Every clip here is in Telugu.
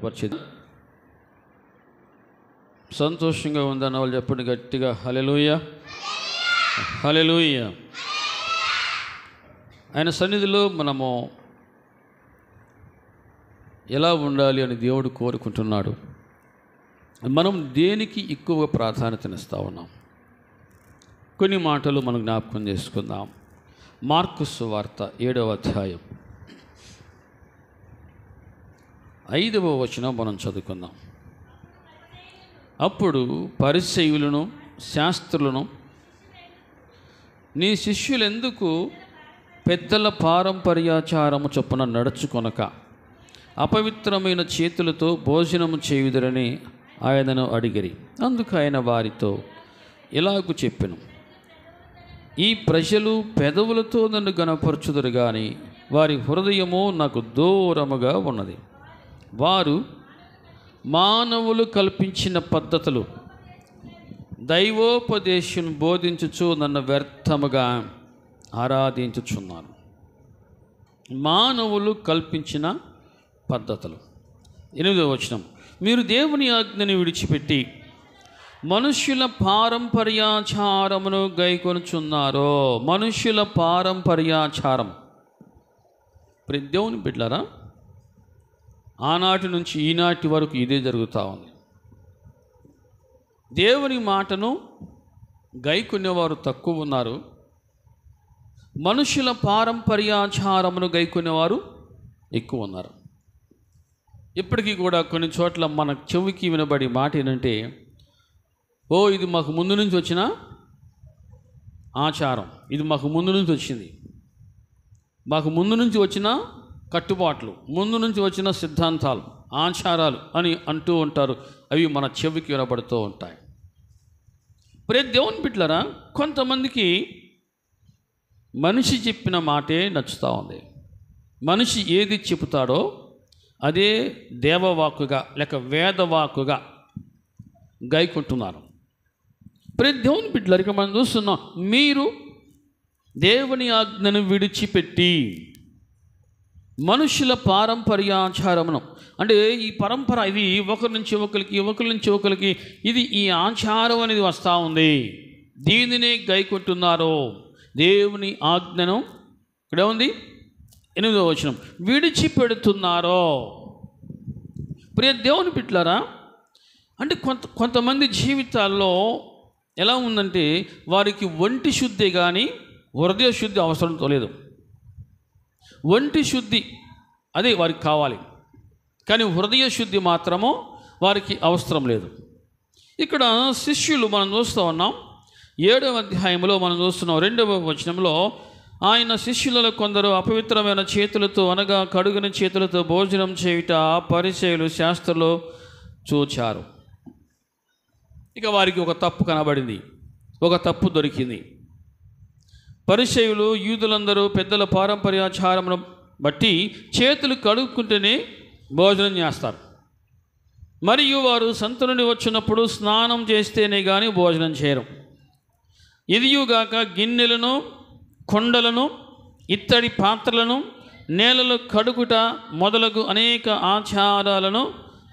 పరిచింది సంతోషంగా ఉందన్న వాళ్ళు చెప్పండి గట్టిగా హల్లెలూయా హల్లెలూయా. ఆయన సన్నిధిలో మనము ఎలా ఉండాలి అని దేవుడు కోరుకుంటున్నాడు. మనం దేనికి ఎక్కువ ప్రాధాన్యతనిస్తూ ఉన్నాం? కొన్ని మాటలు మనం జ్ఞాపకం చేసుకుందాం. మార్కు సువార్త 7వ అధ్యాయం 5వ వచనం మనం చదువుకుందాం. అప్పుడు పరిసయ్యులను శాస్త్రులను, నీ శిష్యులెందుకు పెద్దల పారంపర్యాచారము చొప్పున నడుచుకొనక అపవిత్రమైన చేతులతో భోజనము చేయుదురని ఆయనను అడిగిరి. అందుకు ఆయన వారితో ఇలాగు చెప్పెను, ఈ ప్రజలు పెదవులతో నన్ను గణపరచుదురు గాని వారి హృదయము నాకు దూరముగా ఉన్నది. వారు మానవులు కల్పించిన పద్ధతులు దైవోపదేశం బోధించుచు నన్ను వ్యర్థముగా ఆరాధించుచున్నారు. మానవులు కల్పించిన పద్ధతులు. 8వ వచనం, మీరు దేవుని ఆజ్ఞని విడిచిపెట్టి మనుష్యుల పారంపర్యాచారమును గైకొనుచున్నారో. మనుష్యుల పారంపర్యాచారం. దేవుని బిడ్డలారా, ఆనాటి నుంచి ఈనాటి వరకు ఇదే జరుగుతూ ఉంది. దేవుని మాటను గైకొనేవారు తక్కువ ఉన్నారు, మనుషుల పారంపర్యాచారమును గైకొనేవారు ఎక్కువ ఉన్నారు. ఇప్పటికీ కూడా కొన్ని చోట్ల మన చెవికి వినబడి మాట ఏంటంటే, ఓ ఇది మాకు ముందు నుంచి వచ్చిన ఆచారం, ఇది మాకు ముందు నుంచి వచ్చింది, మాకు ముందు నుంచి వచ్చిన కట్టుబాట్లు, ముందు నుంచి వచ్చిన సిద్ధాంతాలు, ఆచారాలు అని అంటూ ఉంటారు. అవి మన చెవికి వినబడుతూ ఉంటాయి. ప్రతి దేవుని బిడ్డలారా, కొంతమందికి మనిషి చెప్పిన మాటే నచ్చుతూ ఉంది. మనిషి ఏది చెబుతాడో అదే దేవవాక్కుగా లేక వేదవాక్కుగా గైకుంటున్నారు. ప్రతి దేవుని బిడ్డలకి మనం చూస్తున్నాం, మీరు దేవుని ఆజ్ఞను విడిచిపెట్టి మనుషుల పారంపర్యాచారమును, అంటే ఈ పరంపర ఇది ఒకరి నుంచి ఒకరికి ఇది ఈ ఆచారం అనేది వస్తూ ఉంది, దీనినే గైకుంటున్నారో. దేవుని ఆజ్ఞను ఇక్కడే ఉంది 8వ వచనం, విడిచిపెడుతున్నారో. ప్రియ దేవుని బిడ్డలారా, అంటే కొంతమంది జీవితాల్లో ఎలా ఉందంటే వారికి ఒంటి శుద్ధి కానీ హృదయ శుద్ధి అవసరంతో లేదు. ఒంటి శుద్ధి అదే వారికి కావాలి, కానీ హృదయ శుద్ధి మాత్రము వారికి అవసరం లేదు. ఇక్కడ శిష్యులు మనం చూస్తూ ఉన్నాం. 7వ అధ్యాయంలో మనం చూస్తున్నాం 2వ వచనంలో, ఆయన శిష్యులలో కొందరు అపవిత్రమైన చేతులతో అనగా కడుగుని చేతులతో భోజనం చేయుట పరిసయ్యులు శాస్త్రులు చూచారు. ఇక వారికి ఒక తప్పు కనబడింది, ఒక తప్పు దొరికింది. పరిసయ్యులు యూదులందరూ పెద్దల పారంపర్యాచారమును బట్టి చేతులు కడుక్కుంటేనే భోజనం చేస్తారు, మరియు వారు సంత నుండి వచ్చినప్పుడు స్నానం చేస్తేనే కానీ భోజనం చేయరు. ఇదియుగాక గిన్నెలను, కొండలను, ఇత్తడి పాత్రలను నేలలో కడుగుట మొదలగు అనేక ఆచారాలను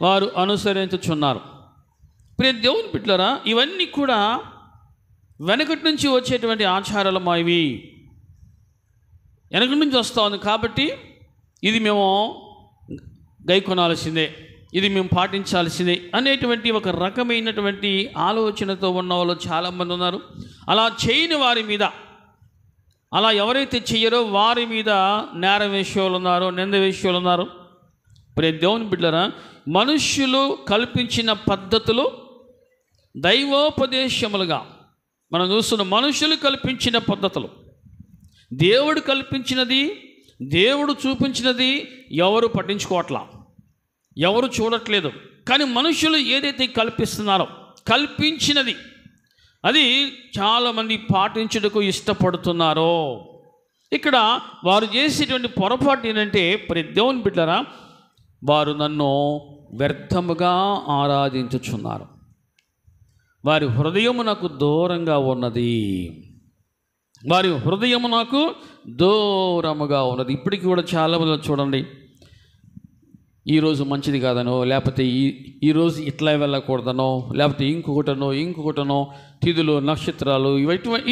వారు అనుసరించుచున్నారు. ప్రియ దేవుని బిడ్డలారా, ఇవన్నీ కూడా వెనకటి నుంచి వచ్చేటువంటి ఆచారాలు ఇవి వెనకటి నుంచి వస్తూ ఉంది. కాబట్టి ఇది మేము గైకొనాల్సిందే, ఇది మేము పాటించాల్సిందే అనేటువంటి ఒక రకమైనటువంటి ఆలోచనతో ఉన్న వాళ్ళు చాలామంది ఉన్నారు. అలా చేయని వారి మీద, అలా ఎవరైతే చెయ్యరో వారి మీద నేరం వేసేవాళ్ళు ఉన్నారు, నింద వేసేవాళ్ళు ఉన్నారు. ప్రియ దేవుని బిడ్డలారా, మనుష్యులు కల్పించిన పద్ధతులు దైవోపదేశములుగా మనం చూస్తున్న మనుషులు కల్పించిన పద్ధతులు, దేవుడు కల్పించినది, దేవుడు చూపించినది ఎవరు పట్టించుకోవట్లా, ఎవరు చూడట్లేదు. కానీ మనుషులు ఏదైతే కల్పిస్తున్నారో, కల్పించినది అది చాలామంది పాటించుటకు ఇష్టపడుతున్నారో. ఇక్కడ వారు చేసేటువంటి పొరపాటు ఏంటంటే, ప్రతి దేవుని బిడ్డలారా, వారు నన్ను వ్యర్థముగా ఆరాధించుచున్నారు, వారి హృదయము నాకు దూరంగా ఉన్నది, వారి హృదయము నాకు దూరముగా ఉన్నది. ఇప్పటికీ కూడా చాలామంది చూడండి, ఈరోజు మంచిది కాదనో, లేకపోతే ఈరోజు ఇట్లా వెళ్ళకూడదనో, లేకపోతే ఇంకొకటనో తిథులు నక్షత్రాలు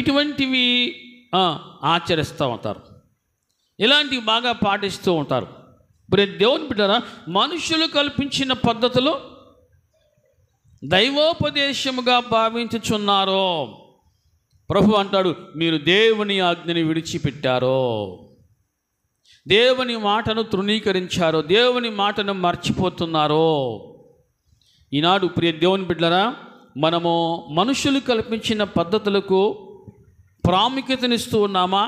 ఇటువంటివి ఆచరిస్తూ ఉంటారు. ఇలాంటివి బాగా పాటిస్తూ ఉంటారు. ఇప్పుడు దేవుని బిడ్డరా, మనుషులు కల్పించిన పద్ధతులు దైవోపదేశముగా భావించుచున్నారో. ప్రభు అంటాడు, మీరు దేవుని ఆజ్ఞని విడిచిపెట్టారో, దేవుని మాటను తృణీకరించారో, దేవుని మాటను మర్చిపోతున్నారో. ఈనాడు ప్రియ దేవుని బిడ్డరా, మనము మనుషులు కల్పించిన పద్ధతులకు ప్రాముఖ్యతనిస్తూ ఉన్నామా,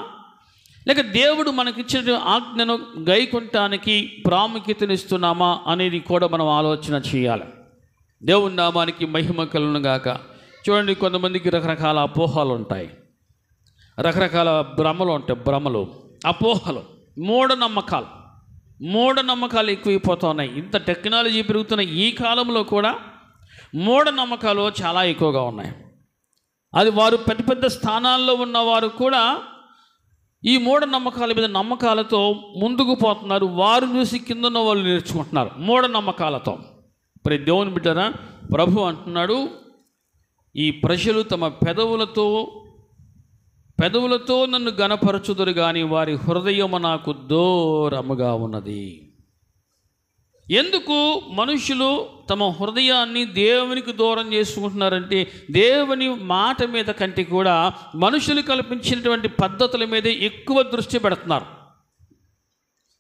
లేక దేవుడు మనకిచ్చిన ఆజ్ఞను గైకొనటానికి ప్రాముఖ్యతనిస్తున్నామా అనేది కూడా మనం ఆలోచన చేయాలి. దేవుని నామానికి మహిమ కలుగును గాక. చూడండి, కొంతమందికి రకరకాల అపోహలు ఉంటాయి, రకరకాల భ్రమలు ఉంటాయి. భ్రమలు, అపోహలు, మూఢనమ్మకాలు ఎక్కువైపోతున్నాయి. ఇంత టెక్నాలజీ పెరుగుతున్న ఈ కాలంలో కూడా మూఢనమ్మకాలు చాలా ఎక్కువగా ఉన్నాయి. అది వారు పెద్ద పెద్ద స్థానాల్లో ఉన్నవారు కూడా ఈ మూఢనమ్మకాల మీద నమ్మకాలతో ముందుకు పోతున్నారు. వారు చూసి కింద ఉన్న వాళ్ళు నేర్చుకుంటున్నారు మూఢనమ్మకాలతో. మరి దేవుని బిడ్డరా, ప్రభు అంటున్నాడు, ఈ ప్రజలు తమ పెదవులతో నన్ను గణపరచుదురు కానీ వారి హృదయము నాకు దూరముగా ఉన్నది. ఎందుకు మనుషులు తమ హృదయాన్ని దేవునికి దూరం చేసుకుంటున్నారంటే, దేవుని మాట మీద కంటే కూడా మనుషులు కల్పించినటువంటి పద్ధతుల మీదే ఎక్కువ దృష్టి పెడుతున్నారు.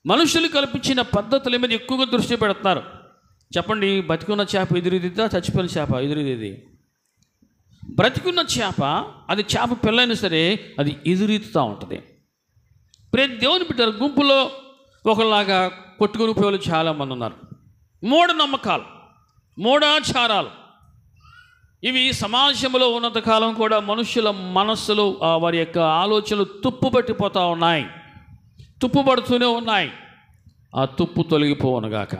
మనుషులు కల్పించిన పద్ధతుల మీద ఎక్కువగా దృష్టి పెడుతున్నారు. చెప్పండి, బతికున్న చేప ఎదురుదిద్దా, చచ్చిపోయిన చేప ఎదురుదిద్ది? బ్రతికున్న చేప, అది చేప పిల్లైనా సరే అది ఎదురీతుతూ ఉంటుంది. ప్రతి దేవుని బిడ్డల గుంపులో ఒకలాగా కొట్టుకుని పోయేవాళ్ళు చాలామంది ఉన్నారు. మూఢనమ్మకాలు, మూఢాచారాలు ఇవి సమాజంలో ఉన్నంతకాలం కూడా మనుషుల మనస్సులు, వారి యొక్క ఆలోచనలు తుప్పుపట్టిపోతూ ఉన్నాయి, తుప్పుపడుతూనే ఉన్నాయి. ఆ తుప్పు తొలగిపోవునుగాక.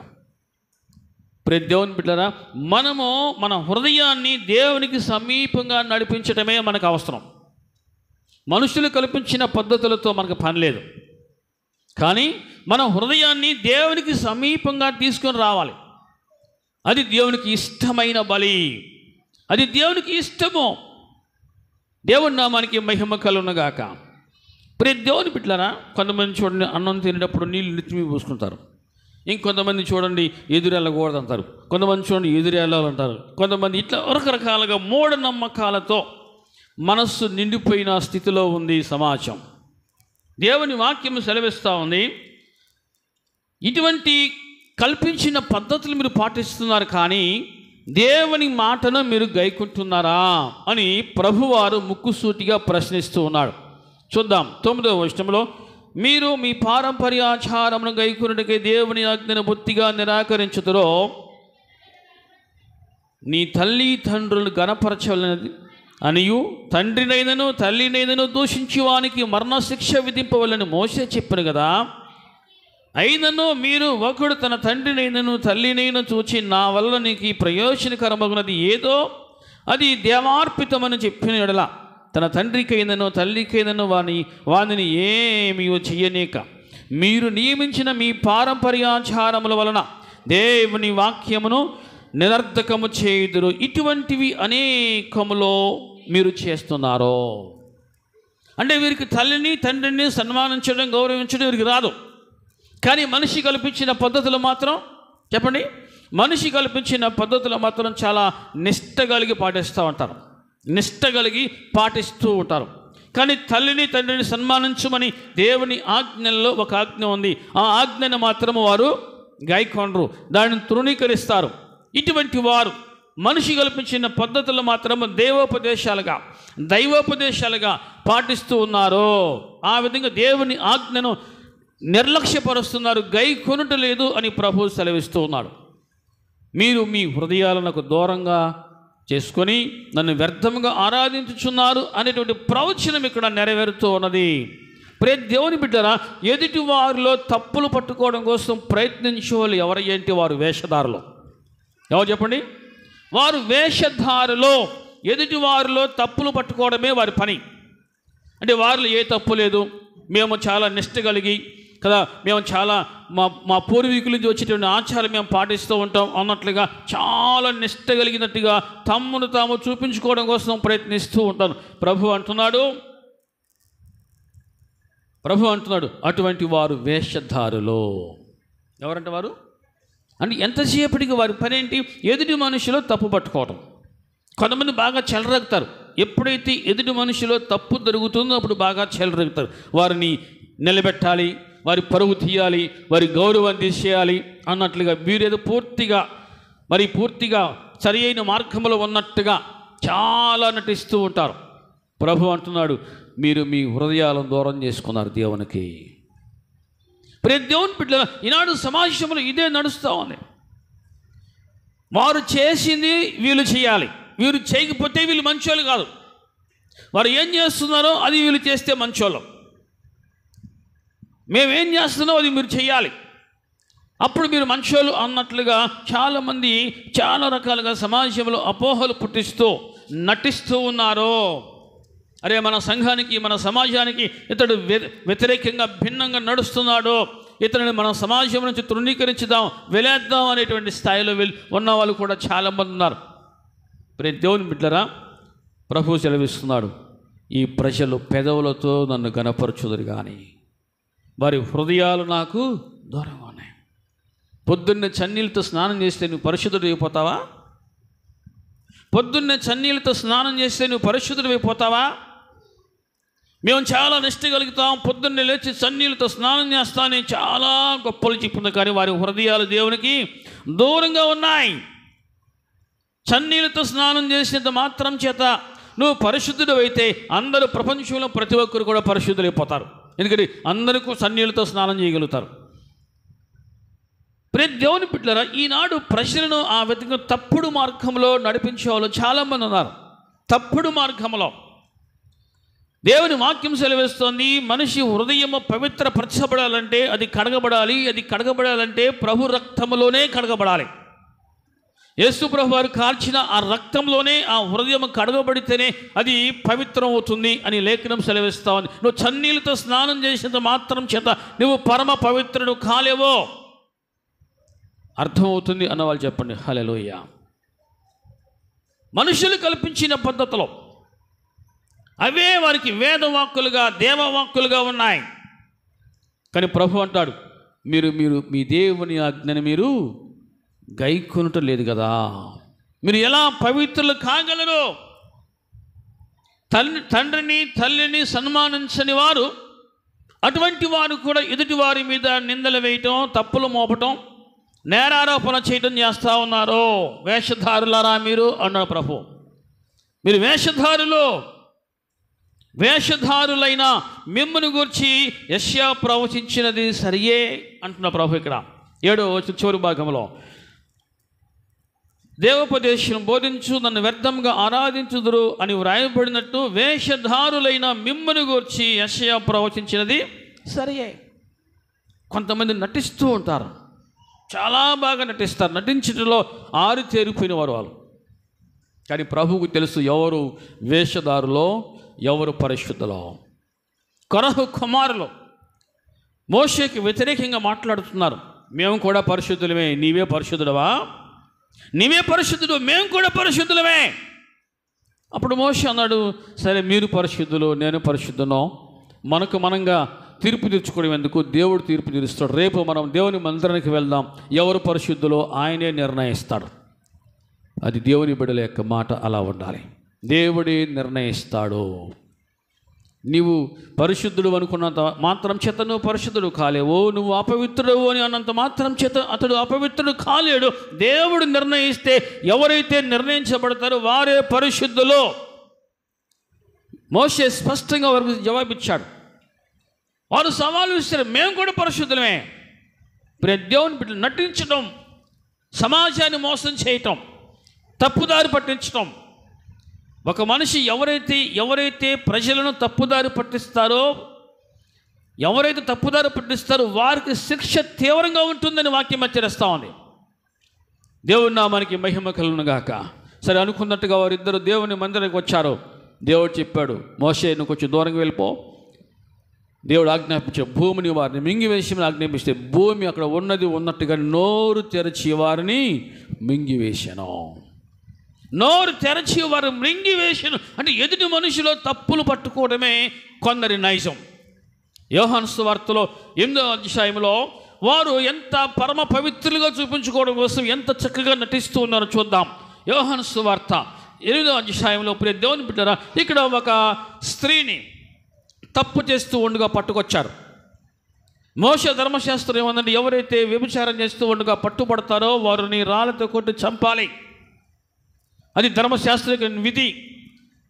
ప్రతి దేవుని బిడ్డరా, మనము మన హృదయాన్ని దేవునికి సమీపంగా నడిపించడమే మనకు అవసరం. మనుషులు కల్పించిన పద్ధతులతో మనకు పని లేదు, కానీ మన హృదయాన్ని దేవునికి సమీపంగా తీసుకొని రావాలి. అది దేవునికి ఇష్టమైన బలి, అది దేవునికి ఇష్టము. దేవుని నామానికి మహిమ కలుగునుగాక. ప్రతి దేవుని బిడ్డలారా, కొంతమంది చూడండి, అన్నం తినేటప్పుడు నీళ్ళు నెత్తిమీద పోసుకుంటారు. ఇంకొంతమంది చూడండి ఎదురెళ్ళకూడదు అంటారు, కొంతమంది చూడండి ఎదురెళ్ళాలంటారు, కొంతమంది ఇట్లా రకరకాలుగా మూఢనమ్మకాలతో మనస్సు నిండిపోయిన స్థితిలో ఉంది సమాజం. దేవుని వాక్యం సెలవిస్తూ ఉంది, ఇటువంటి కల్పించిన పద్ధతులు మీరు పాటిస్తున్నారు కానీ దేవుని మాటను మీరు గైకుంటున్నారా అని ప్రభువారు ముక్కుసూటిగా ప్రశ్నిస్తూ ఉన్నాడు. చూద్దాం 9వ వచనంలో, మీరు మీ పారంపర్యాచారమును గైకొనుటకై దేవుని ఆజ్ఞను బొత్తిగా నిరాకరించుదురో, నీ తల్లి తండ్రులను గణపరచవలనది అనియు తండ్రినైనను తల్లినైనను దూషించి వానికి మరణశిక్ష విధింపవలని మోసే చెప్పాను కదా. అయినను మీరు ఒకడు తన తండ్రినైనను తల్లినైనా చూచి నా వల్ల నీకు ఈ ప్రయోజనకరమగునది ఏదో అది దేవార్పితమని చెప్పిన ఎడల తన తండ్రికైనను తల్లికైనను వానిని ఏమీ చెయ్యనేక మీరు నియమించిన మీ పారంపర్యాచారముల వలన దేవుని వాక్యమును నిరర్ధకము చేయుదురు. ఇటువంటివి అనేకములో మీరు చేస్తున్నారు. అంటే వీరికి తల్లిని తండ్రిని సన్మానించడం, గౌరవించడం వీరికి రాదు. కానీ మనిషి కల్పించిన పద్ధతులు మాత్రం, చెప్పండి, మనిషి కల్పించిన పద్ధతులు మాత్రం చాలా నిష్ట కలిగి పాటిస్తూ ఉంటారు, నిష్ట కలిగి పాటిస్తూ ఉంటారు. కానీ తల్లిని తండ్రిని సన్మానించమని దేవుని ఆజ్ఞల్లో ఒక ఆజ్ఞ ఉంది. ఆ ఆజ్ఞను మాత్రం వారు గైకొనరు, దానిని తృణీకరిస్తారు. ఇటువంటి వారు మనిషి కల్పించిన పద్ధతులు మాత్రము దైవోపదేశాలుగా పాటిస్తూ ఉన్నారు. ఆ విధంగా దేవుని ఆజ్ఞను నిర్లక్ష్యపరుస్తున్నారు, గైకొనుట లేదు అని ప్రభువు సెలవిస్తూ ఉన్నాడు. మీరు మీ హృదయాలకు దూరంగా చేసుకొని నన్ను వ్యర్థంగా ఆరాధించుచున్నారు అనేటువంటి ప్రవచనం ఇక్కడ నెరవేరుతూ ఉన్నది. ప్రతి దేవుని బిడ్డరా, ఎదుటి వారిలో తప్పులు పట్టుకోవడం కోసం ప్రయత్నించే వాళ్ళు ఎవరంటే వారు వేషధారులు. ఎవరు చెప్పండి? వారు వేషధారులో ఎదుటి వారిలో తప్పులు పట్టుకోవడమే వారి పని. అంటే వారిలో ఏ తప్పు లేదు, మేము చాలా నిష్ట కలిగి కదా, మేము చాలా మా పూర్వీకుల నుంచి వచ్చేటువంటి ఆచారం మేము పాటిస్తూ ఉంటాం అన్నట్లుగా చాలా నిష్ట కలిగినట్టుగా తమ్మును తాము చూపించుకోవడం కోసం ప్రయత్నిస్తూ ఉంటాను. ప్రభు అంటున్నాడు అటువంటి వారు వేషధారులు. ఎవరంటే వారు అంటే ఎంతసేపటికి వారి పని ఏంటి? ఎదుటి మనుషులో తప్పు పట్టుకోవటం. కొంతమంది బాగా చెలరెగుతారు. ఎప్పుడైతే ఎదుటి మనిషిలో తప్పు జరుగుతుందో అప్పుడు బాగా చెలరెగుతారు. వారిని నిలబెట్టాలి, వారి పరుగు తీయాలి, వారి గౌరవం తీసేయాలి అన్నట్లుగా వీరేదో పూర్తిగా సరి అయిన మార్గంలో ఉన్నట్టుగా చాలా నటిస్తూ ఉంటారు. ప్రభు అంటున్నాడు, మీరు మీ హృదయాలను దూరం చేసుకున్నారు దేవునికి. ప్రతి దేవుని బిడ్డలారా, ఈనాడు సమాజంలో ఇదే నడుస్తూ ఉంది. వారు చేసింది వీళ్ళు చేయాలి, వీరు చేయకపోతే వీళ్ళు మంచోళ్ళు కాదు. వారు ఏం చేస్తున్నారో అది వీళ్ళు చేస్తే మంచోళ్ళం. మేమేం చేస్తున్నామో అది మీరు చేయాలి, అప్పుడు మీరు మంచోళ్ళు అన్నట్లుగా చాలామంది చాలా రకాలుగా సమాజంలో అపోహలు పుట్టిస్తూ నటిస్తూ ఉన్నారు. అరే, మన సంఘానికి మన సమాజానికి ఇతడు వ్యతిరేకంగా భిన్నంగా నడుస్తున్నాడు, ఇతరుని మన సమాజం నుంచి తృణీకరించుదాం, వెలేద్దాం అనేటువంటి స్థాయిలో ఉన్న వాళ్ళు కూడా చాలామంది ఉన్నారు. ప్రతి దేవుని బిడ్డలారా, ప్రభు సెలవిస్తున్నాడు, ఈ ప్రజలు పెదవులతో నన్ను గణపరచుదురు కానీ వారి హృదయాలు నాకు దూరంగా ఉన్నాయి. పొద్దున్నే చన్నీళ్ళతో స్నానం చేస్తే నువ్వు పరిశుద్ధుడు అయిపోతావా? పొద్దున్నే చన్నీళ్ళతో స్నానం చేస్తే నువ్వు పరిశుద్ధుడు అయిపోతావా? మేము చాలా నిష్ట కలుగుతాం, పొద్దున్నే లేచి చన్నీళ్ళతో స్నానం చేస్తానని చాలా గొప్పలు చెప్పింది, కానీ వారి హృదయాలు దేవునికి దూరంగా ఉన్నాయి. చన్నీళ్ళతో స్నానం చేసినంత మాత్రం చేత నువ్వు పరిశుద్ధుడు అయితే అందరూ ప్రపంచంలో ప్రతి ఒక్కరు కూడా పరిశుద్ధులు అయిపోతారు. ఎందుకంటే అందరికీ చన్నీళ్ళతో స్నానం చేయగలుగుతారు. ప్రతి దేవుని బిడ్డలారా, ఈనాడు ప్రజలను ఆ విధంగా తప్పుడు మార్గంలో నడిపించే వాళ్ళు చాలామంది ఉన్నారు. తప్పుడు మార్గంలో దేవుని వాక్యం సెలవిస్తోంది, మనిషి హృదయము పవిత్రపరచబడాలంటే అది కడగబడాలంటే ప్రభు రక్తములోనే కడగబడాలి. యేసు ప్రభు వారు కార్చిన ఆ రక్తంలోనే ఆ హృదయం కడగబడితేనే అది పవిత్రం అవుతుంది అని లేఖనం సెలవిస్తా ఉంది. నువ్వు చన్నీళ్ళతో స్నానం చేసినంత మాత్రం చేత నువ్వు పరమ పవిత్రుడు కాలేవో అర్థమవుతుంది అన్నవాళ్ళు చెప్పండి హల్లెలూయా. మనుషులు కల్పించిన పద్ధతిలో అవే వారికి వేదవాక్కులుగా దేవవాక్కులుగా ఉన్నాయి. కానీ ప్రభు అంటాడు, మీరు మీ దేవుని ఆజ్ఞని మీరు గైకొనటం లేదు కదా, మీరు ఎలా పవిత్రులు కాగలరు? తండ్రిని తల్లిని సన్మానించని వారు, అటువంటి వారు కూడా ఎదుటి వారి మీద నిందలు వేయటం, తప్పులు మోపటం, నేరారోపణ చేయటం చేస్తూ ఉన్నారు. వేషధారులారా మీరు అన్నాడు ప్రభు. మీరు వేషధారులైన మిమ్మును గూర్చి యెషయా ప్రవచించినది సరియే అంటున్న ప్రభు. ఇక్కడ 7వ చివరి భాగంలో, దేవోపదేశం బోధించు నన్ను వ్యర్థంగా ఆరాధించుదురు అని వ్రాయబడినట్టు వేషధారులైన మిమ్మును గూర్చి యెషయా ప్రవచించినది సరియే. కొంతమంది నటిస్తూ ఉంటారు, చాలా బాగా నటిస్తారు, నటించడంలో ఆరితేరిపోయిన వారు వాళ్ళు. కానీ ప్రభువుకు తెలుసు ఎవరు వేషధారులో ఎవరు పరిశుద్ధులో. కొరహు కుమారులు మోషేకి వ్యతిరేకంగా మాట్లాడుతున్నారు. మేము కూడా పరిశుద్ధులమే, నీవే పరిశుద్ధుడవా? నీవే పరిశుద్ధుడు, మేము కూడా పరిశుద్ధులమే. అప్పుడు మోషే అన్నాడు, సరే మీరు పరిశుద్ధులు, నేను పరిశుద్ధును, మనంగా తీర్పు తీర్చుకోవడం ఎందుకు? దేవుడు తీర్పు తీరుస్తాడు. రేపు మనం దేవుని మందిరానికి వెళ్దాం, ఎవరు పరిశుద్ధులో ఆయనే నిర్ణయిస్తాడు. అది దేవుని బిడ్డల యొక్క మాట అలా ఉండాలి. దేవుడే నిర్ణయిస్తాడు. నీవు పరిశుద్ధుడు అనుకున్నంత మాత్రం చేత నువ్వు పరిశుద్ధుడు కాలేవు, నువ్వు అపవిత్రుడు అని అన్నంత మాత్రం చేత అతడు అపవిత్రుడు కాలేడు. దేవుడు నిర్ణయిస్తే ఎవరైతే నిర్ణయించబడతారో వారే పరిశుద్ధులు. మోషే స్పష్టంగా వారికి జవాబిచ్చాడు. వారు సవాలు ఇస్తారు, మేము కూడా పరిశుద్ధులమే. దేవుని బిడ్డలు నటించడం, సమాజాన్ని మోసం చేయటం, తప్పుదారి పట్టించటం. ఒక మనిషి ఎవరైతే ప్రజలను తప్పుదారి పట్టిస్తారో వారికి శిక్ష తీవ్రంగా ఉంటుందని వాక్యం హెచ్చరిస్తూ ఉంది. దేవుని నామానికి మహిమ కలుగును గాక. సరే, అనుకున్నట్టుగా వారిద్దరు దేవుని మందిరానికి వచ్చారు. దేవుడు చెప్పాడు, మోషే నువ్వు కొంచెం దూరంగా వెళ్ళిపో, దేవుడు ఆజ్ఞాపించే భూమిని వారిని మింగివేసి ఆజ్ఞాపిస్తే భూమి అక్కడ ఉన్నది ఉన్నట్టుగా నోరు తెరచి వారిని మింగివేశాను. నోరు తెరచి వారు మింగివేశాను అంటే ఎదుటి మనుషులో తప్పులు పట్టుకోవడమే కొందరి నైజం. యోహాను సువార్తలో 8వ అధ్యాయంలో వారు ఎంత పరమ పవిత్రులుగా చూపించుకోవడం కోసం ఎంత చక్కగా నటిస్తూ ఉన్నారో చూద్దాం. యోహాను సువార్త 8వ అధ్యాయంలో ప్రియ దేవుని బిడ్డలారా, ఇక్కడ ఒక స్త్రీని తప్పు చేస్తూ ఉండగా పట్టుకొచ్చారు. మోషే ధర్మశాస్త్రం ఏమందంటే ఎవరైతే వ్యభిచారం చేస్తూ ఉండగా పట్టుబడతారో వారిని రాళ్ళతో కొట్టి చంపాలి, అది ధర్మశాస్త్ర విధి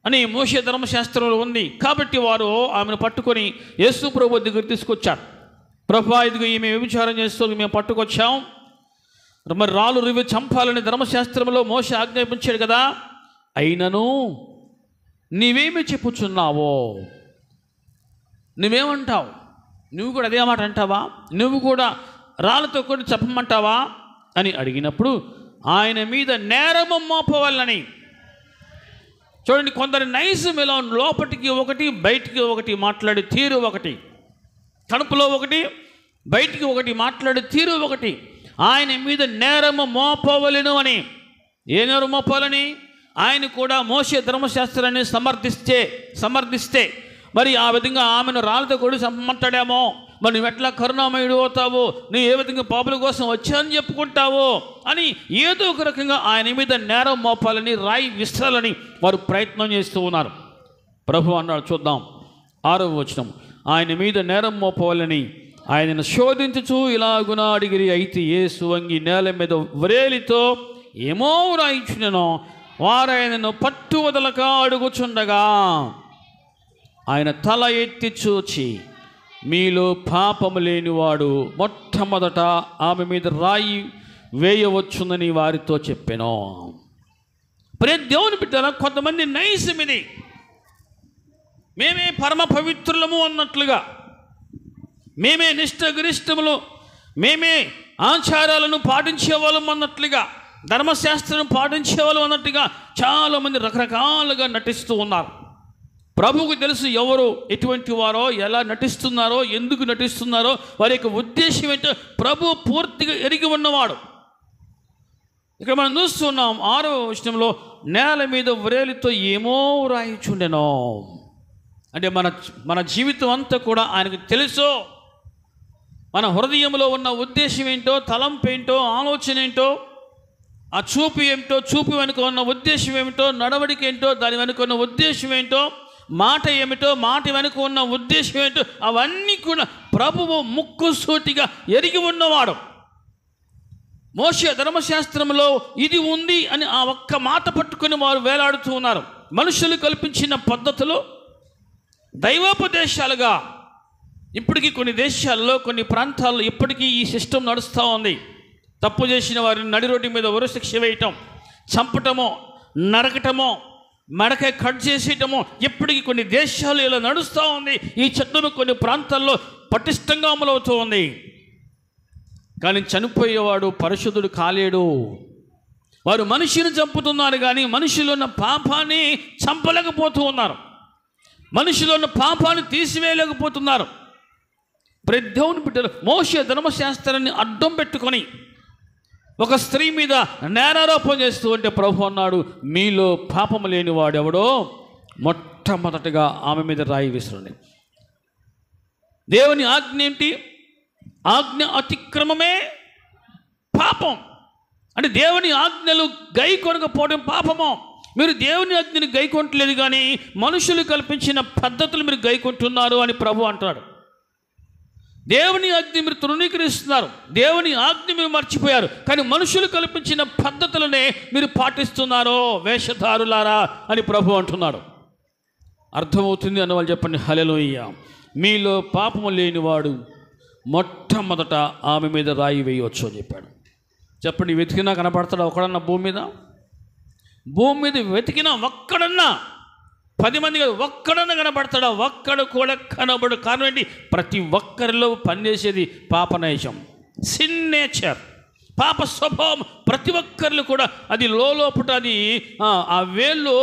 అని మోషే ధర్మశాస్త్రంలో ఉంది. కాబట్టి వారు ఆమెను పట్టుకొని యేసు ప్రభు దగ్గర తీసుకొచ్చారు. ప్రభు, ఇదిగో ఈమె వ్యభిచారం చేస్తూ మేము పట్టుకొచ్చాం, మరి రాళ్ళు రువి చంపాలని ధర్మశాస్త్రంలో మోషే ఆజ్ఞాపించాడు కదా, అయినను నీవేమి చెప్పుచున్నావో, నువ్వేమంటావు, నువ్వు కూడా అదే మాట అంటావా, నువ్వు కూడా రాళ్ళతో కూడా చెప్పమంటావా అని అడిగినప్పుడు ఆయన మీద నేరము మోపవాలని. చూడండి, కొందరి నైజం ఎలా లోపటికి ఒకటి బయటికి ఒకటి మాట్లాడే తీరు ఒకటి, కడుపులో ఒకటి బయటికి ఒకటి మాట్లాడే తీరు ఒకటి. ఆయన మీద నేరము మోపవలను అని. ఏ నేరం మోపాలని? ఆయన కూడా మోషే ధర్మశాస్త్రాన్ని సమర్థిస్తే మరి ఆ విధంగా ఆమెను రాళ్ళతో కూడా చంపమంటాడేమో, మరి నువ్వు ఎట్లా కరుణామయుడు అవుతావు, నువ్వు ఏ విధంగా పాపుల కోసం వచ్చానని చెప్పుకుంటావు అని ఏదో ఒక రకంగా ఆయన మీద నేరం మోపాలని, రాయి విసరాలని వారు ప్రయత్నం చేస్తూ ఉన్నారు. ప్రభు అన్నాడు, చూద్దాం 6వ వచనం, ఆయన మీద నేరం మోపవాలని ఆయనను శోధించుచు ఇలాగున అడిగిరి. అయితే యేసు వంగి నేల మీద వ్రేలితో ఏమో రాయించునెనో, వారు ఆయనను పట్టు వదలక అడుగుచుండగా ఆయన తల ఎత్తి చూచి, మీలో పాపము లేనివాడు మొట్టమొదట ఆమె మీద రాయి వేయవచ్చునని వారితో చెప్పాను. ప్రియ దేవుని బిడ్డల, కొంతమంది నైజం ఇది, మేమే పరమ పవిత్రులము అన్నట్లుగా, మేమే నిష్ఠగరిష్టములు, మేమే ఆచారాలను పాటించేవాళ్ళం అన్నట్లుగా, ధర్మశాస్త్రం పాటించేవాళ్ళం అన్నట్టుగా చాలామంది రకరకాలుగా నటిస్తూ ఉన్నారు. ప్రభువుకు తెలుసు ఎవరు ఎటువంటి వారో, ఎలా నటిస్తున్నారో, ఎందుకు నటిస్తున్నారో, వారి యొక్క ఉద్దేశం ఏంటో ప్రభు పూర్తిగా ఎరిగి ఉన్నవాడు. ఇక్కడ మనం చూస్తున్నాం 6వ వచనంలో, నేల మీద వ్రేలితో ఏమో రాయిచుండెనో అంటే మన జీవితం అంతా కూడా ఆయనకు తెలుసు. మన హృదయంలో ఉన్న ఉద్దేశం ఏంటో, తలంపు ఏంటో, ఆలోచన ఏంటో, ఆ చూపు ఏమిటో, చూపు వెనుక ఉన్న ఉద్దేశం ఏమిటో, నడవడిక ఏంటో, దాని వెనుక ఉన్న ఉద్దేశం ఏంటో, మాట ఏమిటో, మాట వెనుక ఉన్న ఉద్దేశం ఏంటో, అవన్నీ కూడా ప్రభువు ముక్కుసూటిగా ఎరిగి ఉన్నవాడు. మోషే ధర్మశాస్త్రంలో ఇది ఉంది అని ఆ ఒక్క మాట పట్టుకుని వారు వేలాడుతూ ఉన్నారు. మనుషులు కల్పించిన పద్ధతులు దైవోపదేశాలుగా ఇప్పటికీ కొన్ని దేశాల్లో, కొన్ని ప్రాంతాల్లో ఇప్పటికీ ఈ సిస్టమ్ నడుస్తూ ఉంది. తప్పు చేసిన వారిని నడి రోడ్డు మీద ఉరిశిక్ష వేయటం, చంపటమో, నరకటమో, మెడకాయ కట్ చేసేయటమో ఇప్పటికీ కొన్ని దేశాలు ఇలా నడుస్తూ ఉంది. ఈ చట్టం కొన్ని ప్రాంతాల్లో పటిష్టంగా అమలవుతూ ఉంది. కానీ చనిపోయేవాడు పరిశుద్ధుడు కాలేడు. వారు మనిషిని చంపుతున్నారు కానీ మనిషిలో ఉన్న పాపాన్ని చంపలేకపోతూ ఉన్నారు, మనిషిలో ఉన్న పాపాన్ని తీసివేయలేకపోతున్నారు. దేవుని బిడ్డలు మోషే ధర్మశాస్త్రాన్ని అడ్డం పెట్టుకొని ఒక స్త్రీ మీద నేరారోపణ చేస్తూ ఉంటే ప్రభు అన్నాడు, మీలో పాపము లేని వాడెవడో మొట్టమొదటిగా ఆమె మీద రాయి విసరండి. దేవుని ఆజ్ఞ ఏంటి? ఆజ్ఞ అతిక్రమమే పాపం. అంటే దేవుని ఆజ్ఞలు గైకొనకపోవడం పాపము. మీరు దేవుని ఆజ్ఞని గైకొనట్లేదు కానీ మనుషులు కల్పించిన పద్ధతులు మీరు గైకొంటున్నారు అని ప్రభు అంటాడు. దేవుని ఆజ్ఞ మీరు తృణీకరిస్తున్నారు, దేవుని ఆజ్ఞ మీరు మర్చిపోయారు, కానీ మనుషులు కల్పించిన పద్ధతులనే మీరు పాటిస్తున్నారో వేషధారులారా అని ప్రభు అంటున్నాడు. అర్థమవుతుంది అన్న వాళ్ళు చెప్పండి హల్లెలూయా. మీలో పాపము లేనివాడు మొట్టమొదట ఆమె మీద రాయి వేయవచ్చు అని చెప్పాడు. చెప్పండి, వెతికినా కనపడతాడా ఒకడన్నా భూమి మీద? భూమి మీద వెతికినా ఒక్కడన్నా, 10 మంది కాదు, ఒక్కడన్నా కనబడతాడా? ఒక్కడు కూడా కనబడు. కారణం ఏంటి? ప్రతి ఒక్కరిలో పనిచేసేది పాపనైజం, సిన్ నేచర్, పాప స్వభావం ప్రతి ఒక్కరిలో కూడా అది లోపట అది ఆ వేళ్ళు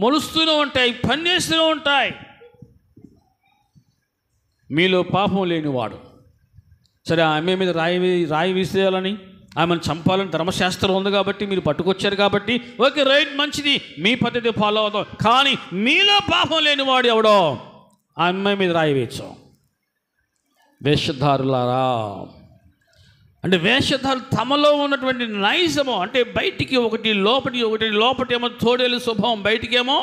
మొలుస్తూనే ఉంటాయి, పనిచేస్తూనే ఉంటాయి. మీలో పాపం లేనివాడు. సరే, ఆమె మీద రాయి విసిరేయాలని, ఆమెను చంపాలని ధర్మశాస్త్రం ఉంది కాబట్టి మీరు పట్టుకొచ్చారు కాబట్టి ఓకే, రైట్, మంచిది, మీ పద్ధతి ఫాలో అవుతాం. కానీ మీలో పాపం లేనివాడు ఎవడో ఆ అమ్మాయి మీద రాయి వేయచ్చు. వేషధారులారా, అంటే వేషధారులు తమలో ఉన్నటువంటి నైజము, అంటే బయటికి ఒకటి లోపటి ఒకటి, లోపటేమో తోడేలు స్వభావం, బయటికేమో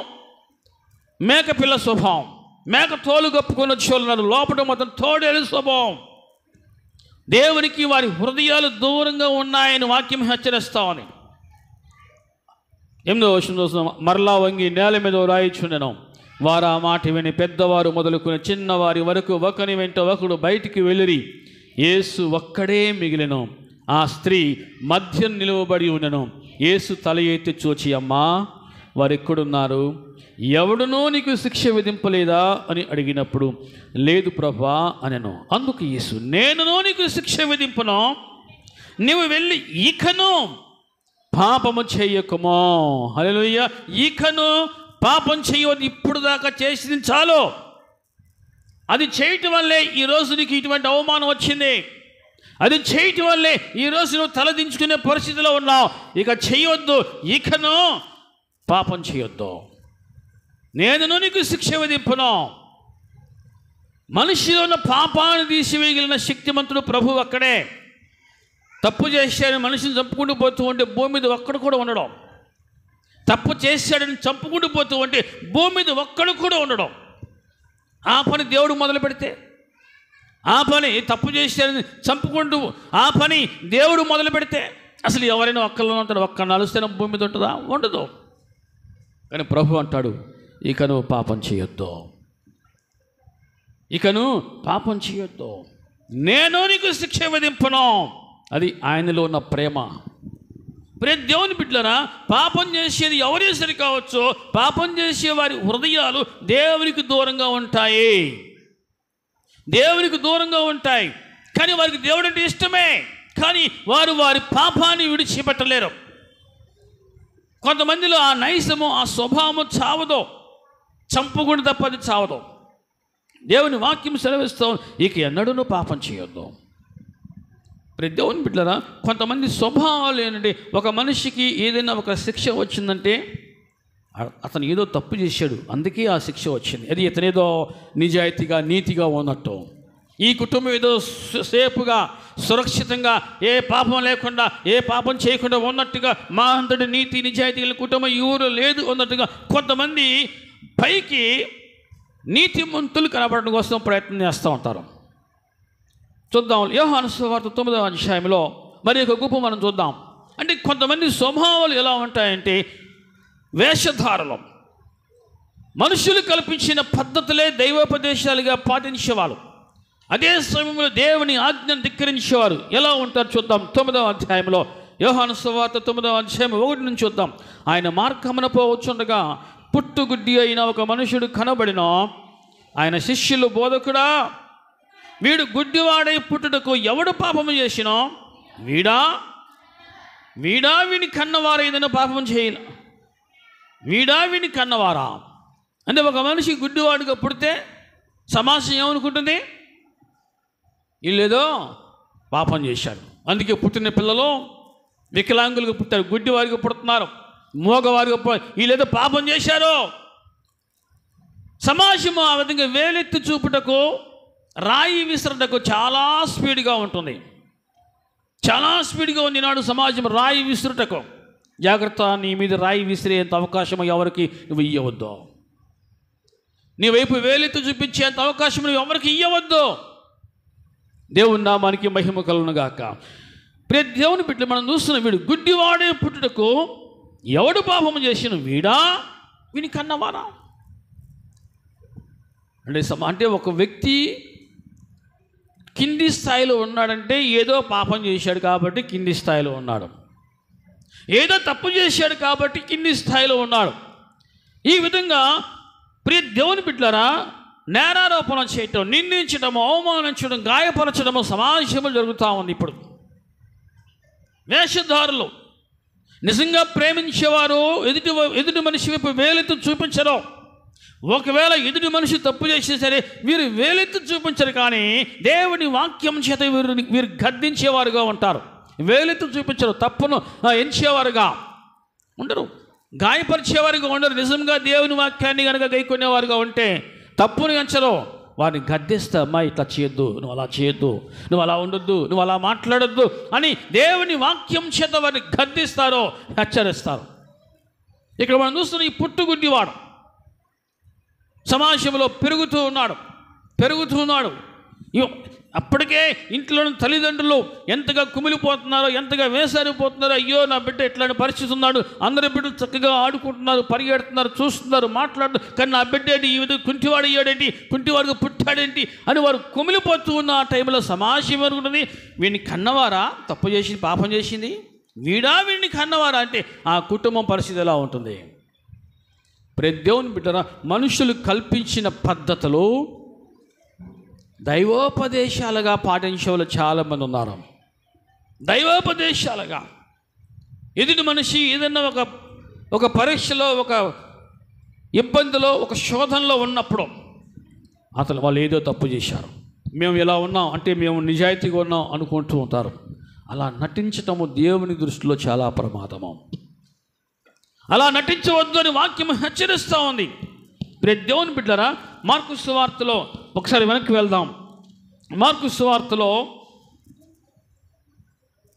మేకపిల్ల స్వభావం, మేక తోలు కప్పుకొని వచ్చేవాళ్ళు, లోపల మొత్తం తోడేలు స్వభావం. దేవునికి వారి హృదయాలు దూరంగా ఉన్నాయని వాక్యం హెచ్చరిస్తామని. 8వ వచనం చూస్తున్నాం. మరలా వంగి నేల మీద రాయిచుండెను. వారు ఆ మాట విని పెద్దవారు మొదలుకొని చిన్నవారి వరకు ఒకని వెంట ఒకడు బయటికి వెళ్ళిరి. యేసు ఒక్కడే మిగిలెను. ఆ స్త్రీ మధ్య నిలువబడి ఉండెను. యేసు తల ఎత్తి చూచి, అమ్మా, వారు ఎక్కడున్నారు? ఎవడునో నీకు శిక్ష విధింపలేదా అని అడిగినప్పుడు, లేదు ప్రభువా అనెను. అందుకు యేసు, నేనునో నీకు శిక్ష విధింపను, నీవు వెళ్ళి ఇకను పాపము చేయకుమో. హల్లెలూయా. ఇకను పాపం చేయవద్దు. ఇప్పుడు దాకా చేసింది చాలు. అది చేయటం వల్లే ఈరోజు నీకు ఇటువంటి అవమానం వచ్చింది. అది చేయటం వల్లే ఈరోజు నువ్వు తలదించుకునే పరిస్థితిలో ఉన్నావు. ఇక చేయవద్దు, ఇకను పాపం చేయొద్దు, నేను నీకు శిక్ష విధింపును. మనిషిలో ఉన్న పాపాన్ని తీసివేయగలిగిన శక్తిమంతుడు ప్రభు అక్కడే. తప్పు చేశాడని మనిషిని చంపుకుంటూ పోతూ ఉంటే భూమి మీద ఒక్కడు కూడా ఉండడం. తప్పు చేశాడని చంపుకుంటూ పోతూ ఉంటే భూమి మీద ఒక్కడు కూడా ఉండడం. ఆ పని దేవుడు మొదలు పెడితే, ఆ పని తప్పు చేశాడని చంపుకుంటూ ఆ పని దేవుడు మొదలు పెడితే అసలు ఎవరైనా ఒక్కళ్ళు ఉంటారు? ఒక్క నలుస్తేనే భూమి మీద ఉంటుందా? ఉండదు. కానీ ప్రభు అంటాడు, ఇక నువ్వు పాపం చేయొద్దు, ఇక నువ్వు పాపం చేయొద్దు, నేను నీకు శిక్ష విధింపును. అది ఆయనలో ఉన్న ప్రేమ. ప్రేమ దేవుని బిడ్డలారా, పాపం చేసేది ఎవరే సరి కావచ్చు, పాపం చేసే వారి హృదయాలు దేవునికి దూరంగా ఉంటాయి, దేవునికి దూరంగా ఉంటాయి. కానీ వారికి దేవుడు అంటే ఇష్టమే, కానీ వారు వారి పాపాన్ని విడిచిపెట్టలేరు. కొంతమందిలో ఆ నైజము, ఆ స్వభావము చావదు, చంపుకుంటూ తప్పది చావదు. దేవుని వాక్యం సెలవిస్తాం, ఇక ఎన్నడూ పాపం చేయొద్దు. ప్రతి దేవుని బిడ్డలారా, కొంతమంది స్వభావాలు ఏంటంటే, ఒక మనిషికి ఏదైనా ఒక శిక్ష వచ్చిందంటే అతను ఏదో తప్పు చేశాడు, అందుకే ఆ శిక్ష వచ్చింది. అది ఇతనేదో నిజాయితీగా నీతిగా ఉన్నట్టు, ఈ కుటుంబం ఏదో సేఫ్గా సురక్షితంగా ఏ పాపం లేకుండా ఏ పాపం చేయకుండా ఉన్నట్టుగా, మా అంతటి నీతి నిజాయితీ కుటుంబం ఈ ఊరు లేదు ఉన్నట్టుగా కొంతమంది పైకి నీతిమంతులు కనబడడం కోసం ప్రయత్నం చేస్తూ ఉంటారు. చూద్దాం, యోహాను సువార్త 9వ అధ్యాయంలో మరి ఒక గుంపు మనం చూద్దాం. అంటే కొంతమంది స్వభావాలు ఎలా ఉంటాయంటే, వేషధారలు, మనుషులు కల్పించిన పద్ధతులే దైవోపదేశాలుగా పాటించేవాళ్ళు, అదే సమయంలో దేవుని ఆజ్ఞను ధిక్కరించేవారు. ఎలా ఉంటారు చూద్దాం. 9వ అధ్యాయంలో యోహాను సువార్త 9వ అధ్యాయం 1 నుంచి చూద్దాం. ఆయన మార్గమున పోవచ్చుండగా పుట్టుగుడ్డి అయిన ఒక మనుషుడు కనబడిన. ఆయన శిష్యులు, బోధకుడా, వీడు గుడ్డివాడై పుట్టుటకు ఎవడు పాపము చేసినో వీడా వీని కన్నవారా ఏదైనా పాపం చేయాల? వీడా వీని కన్నవారా? అంటే ఒక మనిషి గుడ్డివాడుగా పుడితే సమాజం ఏమనుకుంటుంది? వీళ్ళేదో పాపం చేశాడు, అందుకే పుట్టిన పిల్లలు వికలాంగులుగా పుట్టారు, గుడ్డివారిగా పుడుతున్నారు, మోగవారిగా వీళ్ళేదో పాపం చేశారు. సమాజము ఆ విధంగా వేలెత్తి చూపుటకు, రాయి విసరటకు చాలా స్పీడ్గా ఉంటుంది. చాలా స్పీడ్గా ఉంది నాడు సమాజం రాయి విసురుటకు. జాగ్రత్త, నీ మీద రాయి విసిరేంత అవకాశం ఎవరికి నువ్వు ఇవ్వవద్దు. నీ వైపు వేలెత్తి చూపించేంత అవకాశం నువ్వు ఎవరికి ఇవ్వవద్దు. దేవుని నామానికి మహిమ కలుగునుగాక. ప్రతి దేవుని బిడ్డలు మనం చూస్తున్నాం, వీడు గుడ్డివాడే పుట్టుటకు ఎవడు పాపము చేసిన వీడా వీని కన్నవారా? అంటే ఒక వ్యక్తి కింది స్థాయిలో ఉన్నాడంటే ఏదో పాపం చేశాడు కాబట్టి కింది స్థాయిలో ఉన్నాడు, ఏదో తప్పు చేశాడు కాబట్టి కింది స్థాయిలో ఉన్నాడు. ఈ విధంగా ప్రియ దేవుని బిడ్డలారా, నేరారోపణ చేయటం, నిందించడము, అవమానించడం, గాయపరచడము సమాజంలో జరుగుతూ ఉంది. ఇప్పుడు వేషధారులు, నిజంగా ప్రేమించేవారు ఎదుటి మనిషి వైపు వేలెత్తి చూపించరు, ఒకవేళ ఎదుటి మనిషి తప్పు చేసినా సరే వీరు వేలెత్తి చూపించరు, కానీ దేవుని వాక్యం చేత వీరు గద్దించేవారుగా ఉంటారు. వేలెత్తి చూపించరు, తప్పును ఎంచేవారుగా ఉండరు, గాయపరిచేవారుగా ఉండరు. నిజంగా దేవుని వాక్యాన్ని కనుక గైకొనేవారుగా ఉంటే తప్పును ఎంచరు, వారిని గద్దిస్తా, అమ్మా ఇట్లా చేయొద్దు, నువ్వు అలా చేయొద్దు, నువ్వు అలా ఉండొద్దు, నువ్వు అలా మాట్లాడొద్దు అని దేవుని వాక్యం చేత వారిని గద్దిస్తారో, హెచ్చరిస్తారు. ఇక్కడ మనం చూస్తున్న ఈ పుట్టుగుడ్డివాడు సమాజంలో పెరుగుతూ ఉన్నాడు. అప్పటికే ఇంట్లో తల్లిదండ్రులు ఎంతగా కుమిలిపోతున్నారో, ఎంతగా వేసారిపోతున్నారో, అయ్యో నా బిడ్డ ఇట్లాంటి పరిస్థితి ఉన్నాడు, అందరి బిడ్డలు చక్కగా ఆడుకుంటున్నారు, పరిగెడుతున్నారు, చూస్తున్నారు, మాట్లాడుతున్నారు, కానీ నా బిడ్డ ఏంటి ఈ విధంగా కుంటివాడు అయ్యాడేంటి, కుంటివాడికి పుట్టాడేంటి అని వారు కుమిలిపోతూ ఉన్న ఆ టైంలో సమాజం అనుకుంటుంది, వీడిని కన్నవారా, తప్పు చేసి పాపం చేసింది, వీడిని కన్నవారా అంటే ఆ కుటుంబం పరిస్థితి ఎలా ఉంటుంది? దేవుని బిడ్డరా, మనుషులు కల్పించిన పద్ధతులు దైవోపదేశాలుగా పాటించే వాళ్ళు చాలామంది ఉన్నారు. దైవోపదేశాలుగా ఎదుటి మనిషి ఏదన్నా ఒక పరీక్షలో, ఒక ఇబ్బందిలో, ఒక శోధనలో ఉన్నప్పుడు అసలు వాళ్ళు ఏదో తప్పు చేశారు, మేము ఇలా ఉన్నాం అంటే మేము నిజాయితీగా ఉన్నాం అనుకుంటూ ఉంటారు. అలా నటించటము దేవుని దృష్టిలో చాలా ప్రమాదము. అలా నటించవద్దు అని వాక్యం హెచ్చరిస్తూ ఉంది. దేవుని బిడ్డరా, మార్కు సువార్తలో ఒకసారి వెనక్కి వెళ్దాం. మార్కు సువార్తలో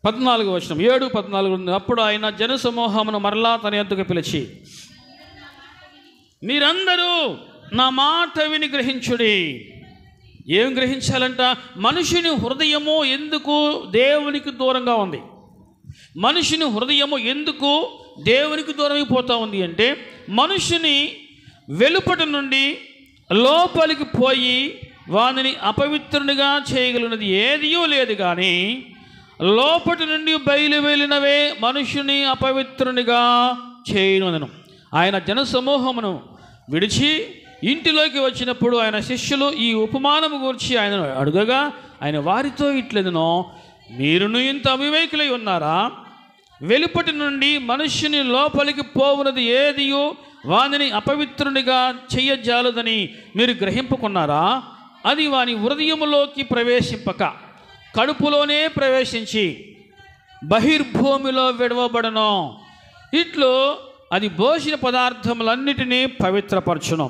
14వ వచనం, 7:14 ఉంది. అప్పుడు ఆయన జనసమూహమును మరలా తన యొద్దకు పిలిచి, మీరందరూ నా మాట విని గ్రహించుడి. ఏం గ్రహించాలంట? మనుషుని హృదయము ఎందుకు దేవునికి దూరంగా ఉంది? మనుషుని హృదయము ఎందుకు దేవునికి దూరమైపోతూ ఉంది అంటే, మనుషుని వెలుపటి నుండి లోపలికి పోయి వానిని అపవిత్రునిగా చేయగలిగినది ఏదియూ లేదు, కానీ లోపటి నుండి బయలు వెళ్ళినవే మనుషుని అపవిత్రునిగా చేయను. ఆయన జనసమూహమును విడిచి ఇంటిలోకి వచ్చినప్పుడు ఆయన శిష్యులు ఈ ఉపమానము గురించి ఆయనను అడుగగా ఆయన వారితో ఇట్లెదనో, మీరును ఇంత అవివేకులై ఉన్నారా? వెలుపటి నుండి మనుష్యుని లోపలికి పోవునది ఏదియో వానిని అపవిత్రునిగా చెయ్యజాలదని మీరు గ్రహింపుకున్నారా? అది వాని హృదయములోకి ప్రవేశింపక కడుపులోనే ప్రవేశించి బహిర్భూమిలో విడవబడను. ఇట్లు అది భోజన పదార్థములన్నిటినీ పవిత్రపరచును.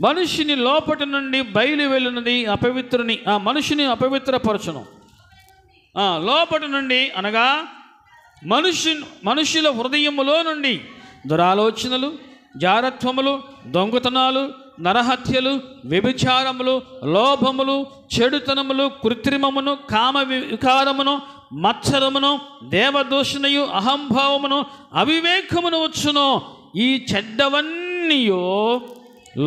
మనుషుని లోపటి నుండి బయలు వెళ్ళినది మనుషుని అపవిత్రపరచును. లోపటి నుండి అనగా మనుషుల హృదయములో నుండి దురాలోచనలు, జారత్వములు, దొంగతనాలు, నరహత్యలు, వ్యభిచారములు, లోభములు, చెడుతనములు, కృత్రిమమును, కామ వికారమును, మత్సరమును, దేవదూషణయు, అహంభావమును, అవివేకమును వచ్చును. ఈ చెడ్డవన్నీయో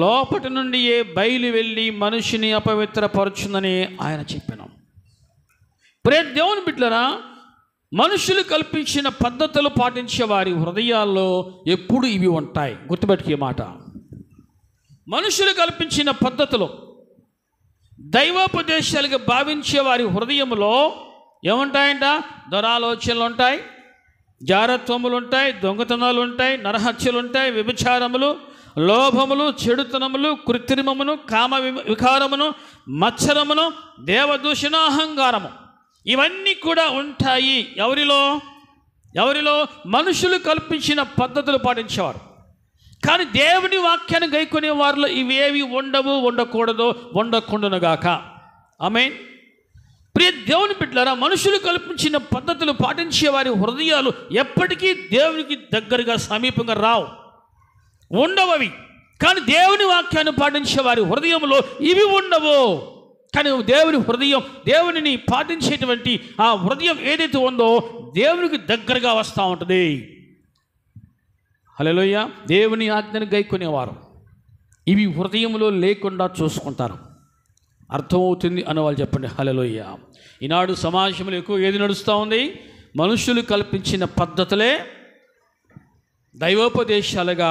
లోపటి నుండి బయలు వెళ్ళి మనిషిని అపవిత్రపరచునని ఆయన చెప్పాను. దేవుని బిడ్డలారా, మనుషులు కల్పించిన పద్ధతులు పాటించే వారి హృదయాల్లో ఎప్పుడు ఇవి ఉంటాయి. గుర్తుపెట్టుకే మాట. మనుషులు కల్పించిన పద్ధతులు దైవోపదేశాలుగా భావించే వారి హృదయంలో ఏముంటాయంట? దురాలోచనలు ఉంటాయి, జారత్వములు ఉంటాయి, దొంగతనాలు ఉంటాయి, నరహత్యలు ఉంటాయి, వ్యభిచారములు, లోభములు, చెడుతనములు, కృత్రిమమును, కామ వికారమును, మత్సరమును, దేవదూషణ, అహంకారము, ఇవన్నీ కూడా ఉంటాయి. ఎవరిలో? మనుషులు కల్పించిన పద్ధతులు పాటించేవారు. కానీ దేవుని వాక్యాన్ని గైకొనే వారిలో ఇవేవి ఉండవు, ఉండకూడదు, ఉండకుండునుగాక. ఆమేన్. ప్రియ దేవుని బిడ్డలారా, మనుషులు కల్పించిన పద్ధతులు పాటించే వారి హృదయాలు ఎప్పటికీ దేవునికి దగ్గరగా సమీపంగా రావు, ఉండవవి. కానీ దేవుని వాక్యాన్ని పాటించే వారి హృదయంలో ఇవి ఉండవు. కానీ దేవుని హృదయం, దేవునిని పాటించేటువంటి ఆ హృదయం ఏదైతే ఉందో దేవునికి దగ్గరగా వస్తూ ఉంటుంది. హల్లెలూయా. దేవుని ఆజ్ఞను గైకొనేవారు ఇవి హృదయంలో లేకుండా చూసుకుంటారు. అర్థమవుతుంది అని వాళ్ళు చెప్పండి. హల్లెలూయా. ఈనాడు సమాజంలో ఎక్కువ ఏది నడుస్తూ ఉంది? మనుషులు కల్పించిన పద్ధతులే దైవోపదేశాలుగా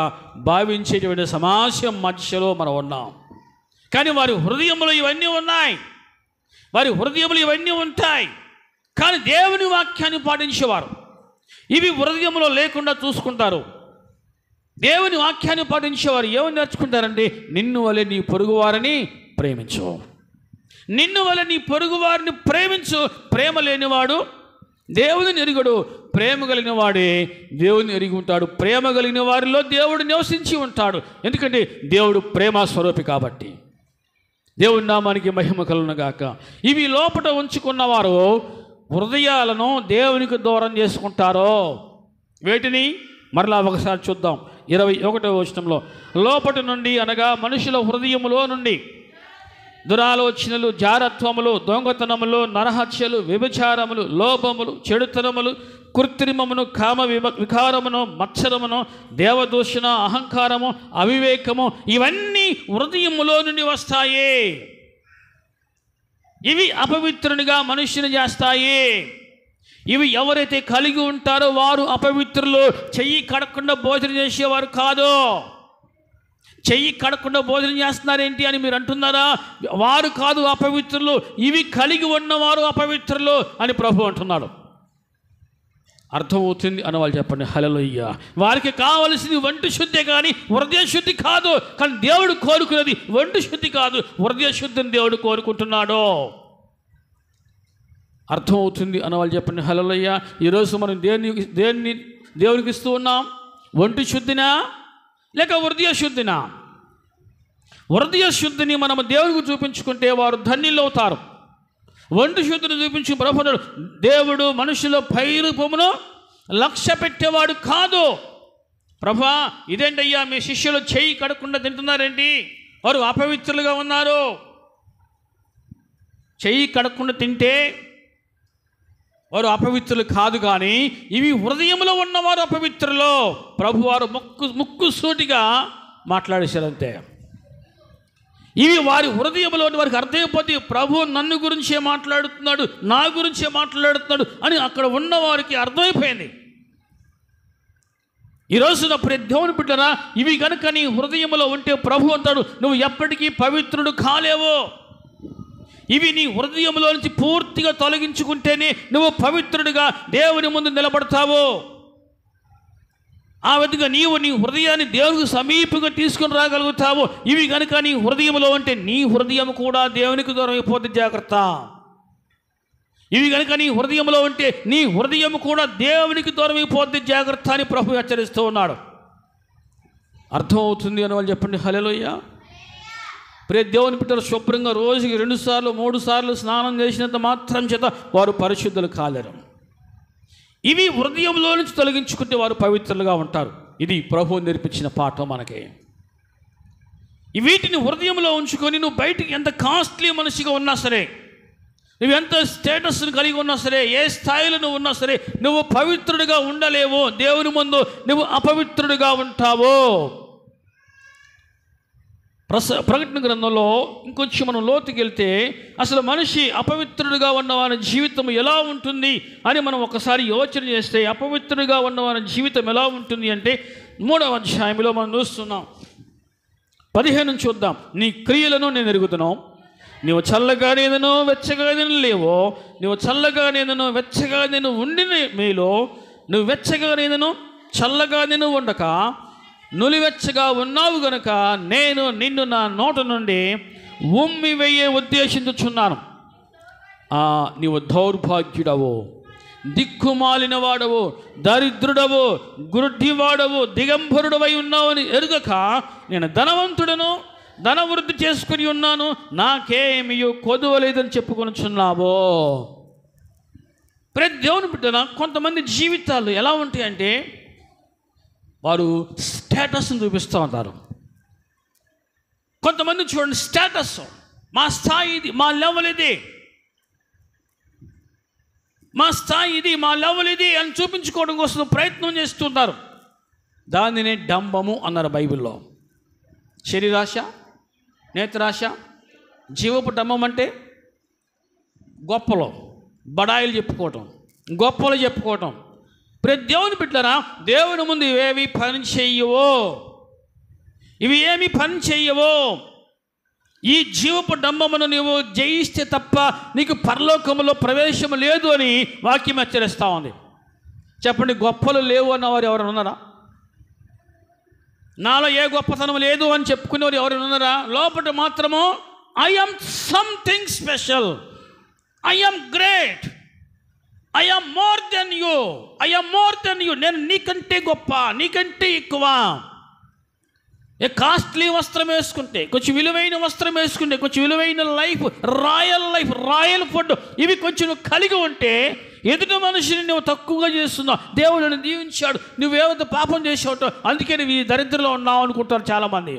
భావించేటువంటి సమాజం మధ్యలో మనం ఉన్నాం. కానీ వారి హృదయంలో ఇవన్నీ ఉన్నాయి, వారి హృదయంలో ఇవన్నీ ఉంటాయి. కానీ దేవుని వాక్యాన్ని పాటించేవారు ఇవి హృదయంలో లేకుండా చూసుకుంటారు. దేవుని వాక్యాన్ని పాటించేవారు ఏమని నేర్చుకుంటారంటే, నిన్ను వలె నీ పొరుగువారిని ప్రేమించు, నిన్ను వలె నీ పొరుగువారిని ప్రేమించు. ప్రేమ లేనివాడు దేవుని ఎరుగడు, ప్రేమ కలిగిన వాడే దేవుని ఎరిగి ఉంటాడు. ప్రేమ కలిగిన వారిలో దేవుడు నివసించి ఉంటాడు. ఎందుకంటే దేవుడు ప్రేమ స్వరూపి కాబట్టి. దేవుని నామానికి మహిమ కలుగును గాక. ఇవి లోపట ఉంచుకున్నవారు హృదయాలను దేవునికి దూరం చేసుకుంటారో. వేటిని మరలా ఒకసారి చూద్దాం. 21వ వచనంలో, లోపటి నుండి అనగా మనుషుల హృదయములో నుండి దురాలోచనలు, జారత్వములు, దొంగతనములు, నరహత్యలు, వ్యభిచారములు, లోపములు, చెడుతనములు, కృత్రిమమును, కామ వికారమును, మత్సరమును, దేవదూషణ, అహంకారము, అవివేకము, ఇవన్నీ హృదయములో నుండి వస్తాయి. ఇవి అపవిత్రునిగా మనుష్యుని చేస్తాయి. ఇవి ఎవరైతే కలిగి ఉంటారో వారు అపవిత్రులు. చెయ్యి కడకుండా భోజనం చేసేవారు కాదు. చెయ్యి కడకుండా భోజనం చేస్తున్నారేంటి అని మీరు అంటున్నారా? వారు కాదు అపవిత్రులు, ఇవి కలిగి ఉన్నవారు అపవిత్రులు అని ప్రభు అంటున్నాడు. అర్థమవుతుంది అని వాళ్ళు చెప్పండి. హల్లెలూయా. వారికి కావలసింది వంటి శుద్ధి కానీ హృదయ శుద్ధి కాదు. కానీ దేవుడు కోరుకున్నది వంటి శుద్ధి కాదు, హృదయ శుద్ధిని దేవుడు కోరుకుంటున్నాడు. అర్థమవుతుంది అని వాళ్ళు చెప్పండి. హల్లెలూయా. ఈరోజు మనం దేన్ని దేవునికి ఇస్తూ ఉన్నాం? వంటి శుద్ధినా లేక హృదయ శుద్ధినా? హృదయ శుద్ధిని మనం దేవునికి చూపించుకుంటే వారు ధన్యులు అవుతారు. వంటి శుద్ధిని చూపించి ప్రభువుడు దేవుడు మనుషుల పైరూపమును లక్ష్య పెట్టేవాడు కాదు. ప్రభా, ఇదేంటయ్యా మీ శిష్యులు చెయ్యి కడకుండా తింటున్నారేంటి? వారు అపవిత్రులుగా ఉన్నారు. చెయ్యి కడకుండా తింటే వారు అపవిత్రులు కాదు, కానీ ఇవి హృదయంలో ఉన్నవారు అపవిత్రులు. ప్రభువారు ముక్కు సూటిగా మాట్లాడేశారంతే. ఇవి వారి హృదయంలో వారికి అర్థమైపోతే ప్రభు నన్ను గురించే మాట్లాడుతున్నాడు, నా గురించే మాట్లాడుతున్నాడు అని అక్కడ ఉన్నవారికి అర్థమైపోయింది. ఈరోజు నా ప్రియ దేవుని బిడ్డరా, ఇవి కనుక నీ హృదయంలో ఉంటే ప్రభు అంటాడు, నువ్వు ఎప్పటికీ పవిత్రుడు కాలేవు. ఇవి నీ హృదయంలో నుంచి పూర్తిగా తొలగించుకుంటేనే నువ్వు పవిత్రుడిగా దేవుని ముందు నిలబడతావు. ఆ విధంగా నీవు నీ హృదయాన్ని దేవునికి సమీపంగా తీసుకుని రాగలుగుతావు. ఇవి కనుక నీ హృదయంలో ఉంటే నీ హృదయం కూడా దేవునికి దూరం అయిపోతే జాగ్రత్త. ఇవి కనుక నీ హృదయంలో ఉంటే నీ హృదయం కూడా దేవునికి దూరం అయిపోతే జాగ్రత్త అని ప్రభు హెచ్చరిస్తూ ఉన్నాడు. అర్థమవుతుంది అని వాళ్ళు చెప్పండి. హల్లెలూయా. ప్రియ దేవుని బిడ్డలు శుభ్రంగా రోజుకి 2 సార్లు 3 సార్లు స్నానం చేసినంత మాత్రం చేత వారు పరిశుద్ధులు కాలేరు. ఇవి హృదయంలో నుంచి తొలగించుకుంటే వారు పవిత్రులుగా ఉంటారు. ఇది ప్రభువు నేర్పించిన పాఠం మనకి. వీటిని హృదయంలో ఉంచుకొని నువ్వు బయటికి ఎంత కాస్ట్లీ మనిషిగా ఉన్నా సరే, నువ్వు ఎంత స్టేటస్ని కలిగి ఉన్నా సరే, ఏ స్థాయిలో నువ్వు ఉన్నా సరే, నువ్వు పవిత్రుడిగా ఉండలేవు. దేవుని ముందు నువ్వు అపవిత్రుడిగా ఉంటావు. ప్రకటన గ్రంథంలో ఇంకొంచెం మనం లోతుకి వెళ్తే అసలు మనిషి అపవిత్రుడిగా ఉన్నవారి జీవితం ఎలా ఉంటుంది అని మనం ఒకసారి యోచన చేస్తే, అపవిత్రుడిగా ఉన్నవారి జీవితం ఎలా ఉంటుంది అంటే 3వ అధ్యాయంలో మనం చూస్తున్నాం. 15 చూద్దాం. నీ క్రియలను నేను ఎరుగుతున్నావు. నువ్వు చల్లగా నేనను వెచ్చగా నేను లేవో, నువ్వు చల్లగా నేనను వెచ్చగా నేను ఉండిన మీలో నువ్వు వెచ్చగా నేనను చల్లగా నేను ఉండక నులివెచ్చగా ఉన్నావు గనుక నేను నిన్ను నా నోట నుండి ఉమ్మి వేయే ఉద్దేశించుచున్నాను. నీవు దౌర్భాగ్యుడవు, దిక్కుమాలిన వాడవు, దరిద్రుడవు, గుడ్డివాడవు, దిగంబరుడవై ఉన్నావని ఎరుగక నేను ధనవంతుడను, ధనవృద్ధి చేసుకుని ఉన్నాను, నాకేమీ కొదువలేదని చెప్పుకొనుచున్నావో. ప్రతి దేవుని బిడ్డన కొంతమంది జీవితాలు ఎలా ఉంటాయంటే వారు స్టేటస్ని చూపిస్తూ ఉంటారు. కొంతమంది చూడండి, స్టేటస్, మా స్థాయి ఇది, మా లెవెల్ ఇది, మా స్థాయి ఇది, మా లెవెల్ ఇది అని చూపించుకోవడం కోసం ప్రయత్నం చేస్తుంటారు. దానినే డంబము అన్నారు బైబిల్లో. శరీరాశ, నేత్రాశ, జీవపు డంబం అంటే గొప్పలు, బడాయిలు చెప్పుకోవటం, గొప్పలు చెప్పుకోవటం. ప్రతి దేవుని బిడ్డలారా, దేవుని ముందు ఇవేవి పని చెయ్యవో, ఇవి ఏమి పని చెయ్యవో. ఈ జీవపు డంబమును నీవు జయిస్తే తప్ప నీకు పరలోకములో ప్రవేశం లేదు అని వాక్యం హెచ్చరిస్తూ ఉంది. చెప్పండి, గొప్పలు లేవు అన్నవారు ఎవరైనా ఉన్నారా? నాలో ఏ గొప్పతనం లేదు అని చెప్పుకునేవారు ఎవరైనా ఉన్నారా? లోపల మాత్రము I am something special, I am great, I am more than you, I am more than you. నేను నీకంటే గొప్ప, నీకంటే ఎక్కువ. ఏ కాస్ట్లీ వస్త్రం వేసుకుంటే, కొంచెం విలువైన వస్త్రం వేసుకుంటే, కొంచెం విలువైన లైఫ్, రాయల్ ఫుడ్, ఇవి కొంచెం నువ్వు కలిగి ఉంటే ఎదుటి మనిషిని నువ్వు తక్కువగా చేస్తున్నావు. దేవుడు నిన్ను దీవించాడు, నువ్వేమైతే పాపం చేసావు అందుకే నువ్వు ఈ దరిద్రంలో ఉన్నావు అనుకుంటారు చాలామంది.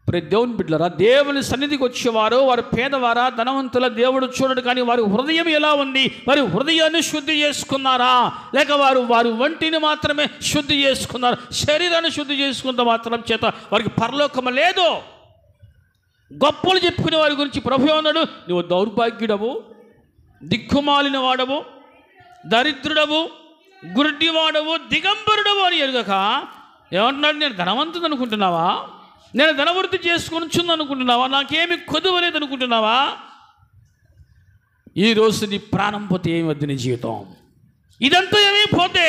ప్రతి దేవుని బిడ్డలారా, దేవుని సన్నిధికి వచ్చేవారు వారు పేదవారా ధనవంతుల దేవుడు చూడడు, కానీ వారి హృదయం ఎలా ఉంది, వారి హృదయాన్ని శుద్ధి చేసుకున్నారా, లేక వారి వంటిని మాత్రమే శుద్ధి చేసుకున్నారు, శరీరాన్ని శుద్ధి చేసుకున్న మాత్రం చేత వారికి పరలోకము లేదు. గొప్పలు చెప్పుకునే వారి గురించి ప్రభు అన్నాడు, నువ్వు దౌర్భాగ్యుడవు, దిక్కుమాలిన వాడవు, దరిద్రుడవు, గుడ్డివాడవు, దిగంబరుడవు అని ఎరుగక ఏమంటున్నాడు? నేను ధనవంతుడు అనుకుంటున్నావా? నేను ధనవృద్ధి చేసుకొని అనుకుంటున్నావా? నాకేమి కొదువలేదు అనుకుంటున్నావా? ఈరోజు నీ ప్రాణం పోతే ఏమి వద్దు నీ జీవితం, ఇదంతా ఏమైపోతే,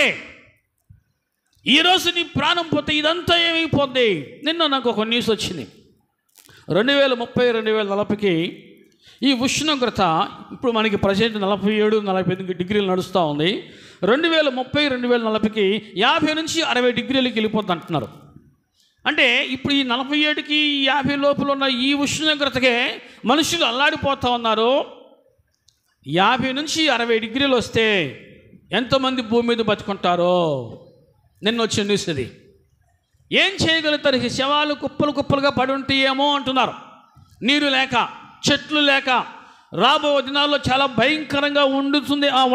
ఈరోజు నీ ప్రాణం పోతే ఇదంతా ఏమైపోద్ది. నిన్న నాకు ఒక న్యూస్ వచ్చింది. 2030 2040కి ఈ ఉష్ణోగ్రత ఇప్పుడు మనకి ప్రజెంట్ 47-45 డిగ్రీలు నడుస్తూ ఉంది. 2030 2040కి 50 నుంచి 60 డిగ్రీలకి వెళ్ళిపోద్ది అంటున్నారు. అంటే ఇప్పుడు ఈ 47కి 50 లోపల ఉన్న ఈ ఉష్ణోగ్రతకే మనుషులు అల్లాడిపోతూ ఉన్నారు. 50 నుంచి 60 డిగ్రీలు వస్తే ఎంతమంది భూమి మీద బతుకుంటారో నిన్న వచ్చిన న్యూస్ అది. ఏం చేయగలుగుతారు? శవాలు కుప్పలుగా పడి ఉంటాయేమో అంటున్నారు. నీరు లేక, చెట్లు లేక రాబో దినాల్లో చాలా భయంకరంగా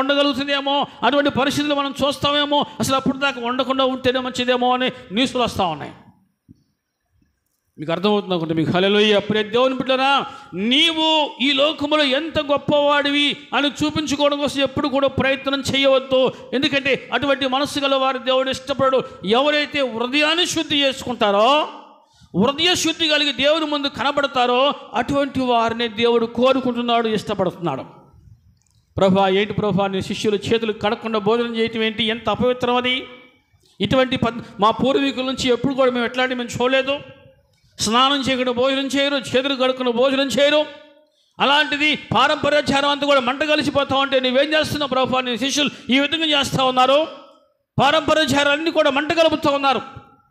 ఉండగలుగుతుందేమో, అటువంటి పరిస్థితులు మనం చూస్తామేమో. అసలు అప్పుడు దాకా ఉండకుండా ఉంటేనే మంచిదేమో అని న్యూస్లు వస్తూ ఉన్నాయి. మీకు అర్థమవుతుంది అనుకుంటే మీకు హల్లెలూయా. ప్రియ దేవుని బిడ్డలారా, నీవు ఈ లోకములో ఎంత గొప్పవాడివి అని చూపించుకోవడం కోసం ఎప్పుడు కూడా ప్రయత్నం చేయవద్దు. ఎందుకంటే అటువంటి మనస్సు గల వారు దేవుడు ఇష్టపడడు. ఎవరైతే హృదయాన్ని శుద్ధి చేసుకుంటారో, హృదయ శుద్ధి కలిగి దేవుని ముందు కనబడతారో అటువంటి వారిని దేవుడు కోరుకుంటున్నాడు, ఇష్టపడుతున్నాడు. ప్రభా, ఏంటి ప్రభా నీ శిష్యులు చేతులు కడకుండా భోజనం చేయటం ఏంటి? ఎంత అపవిత్రం అది! ఇటువంటి మా పూర్వీకుల నుంచి ఎప్పుడు కూడా మేము ఎట్లాంటి మేము చూడలేదు. స్నానం చేయకుండా భోజనం చేయరు, చేతులు కడుక్కుని భోజనం చేయరు. అలాంటిది పారంపర్యాచారం అంతా కూడా మంట కలిసిపోతా ఉంటే నువ్వేం చేస్తున్నావు ప్రభా? నీ శిష్యులు ఈ విధంగా చేస్తూ ఉన్నారు. పారంపర్యాచారాలన్నీ కూడా మంట కలుపుతూ ఉన్నారు.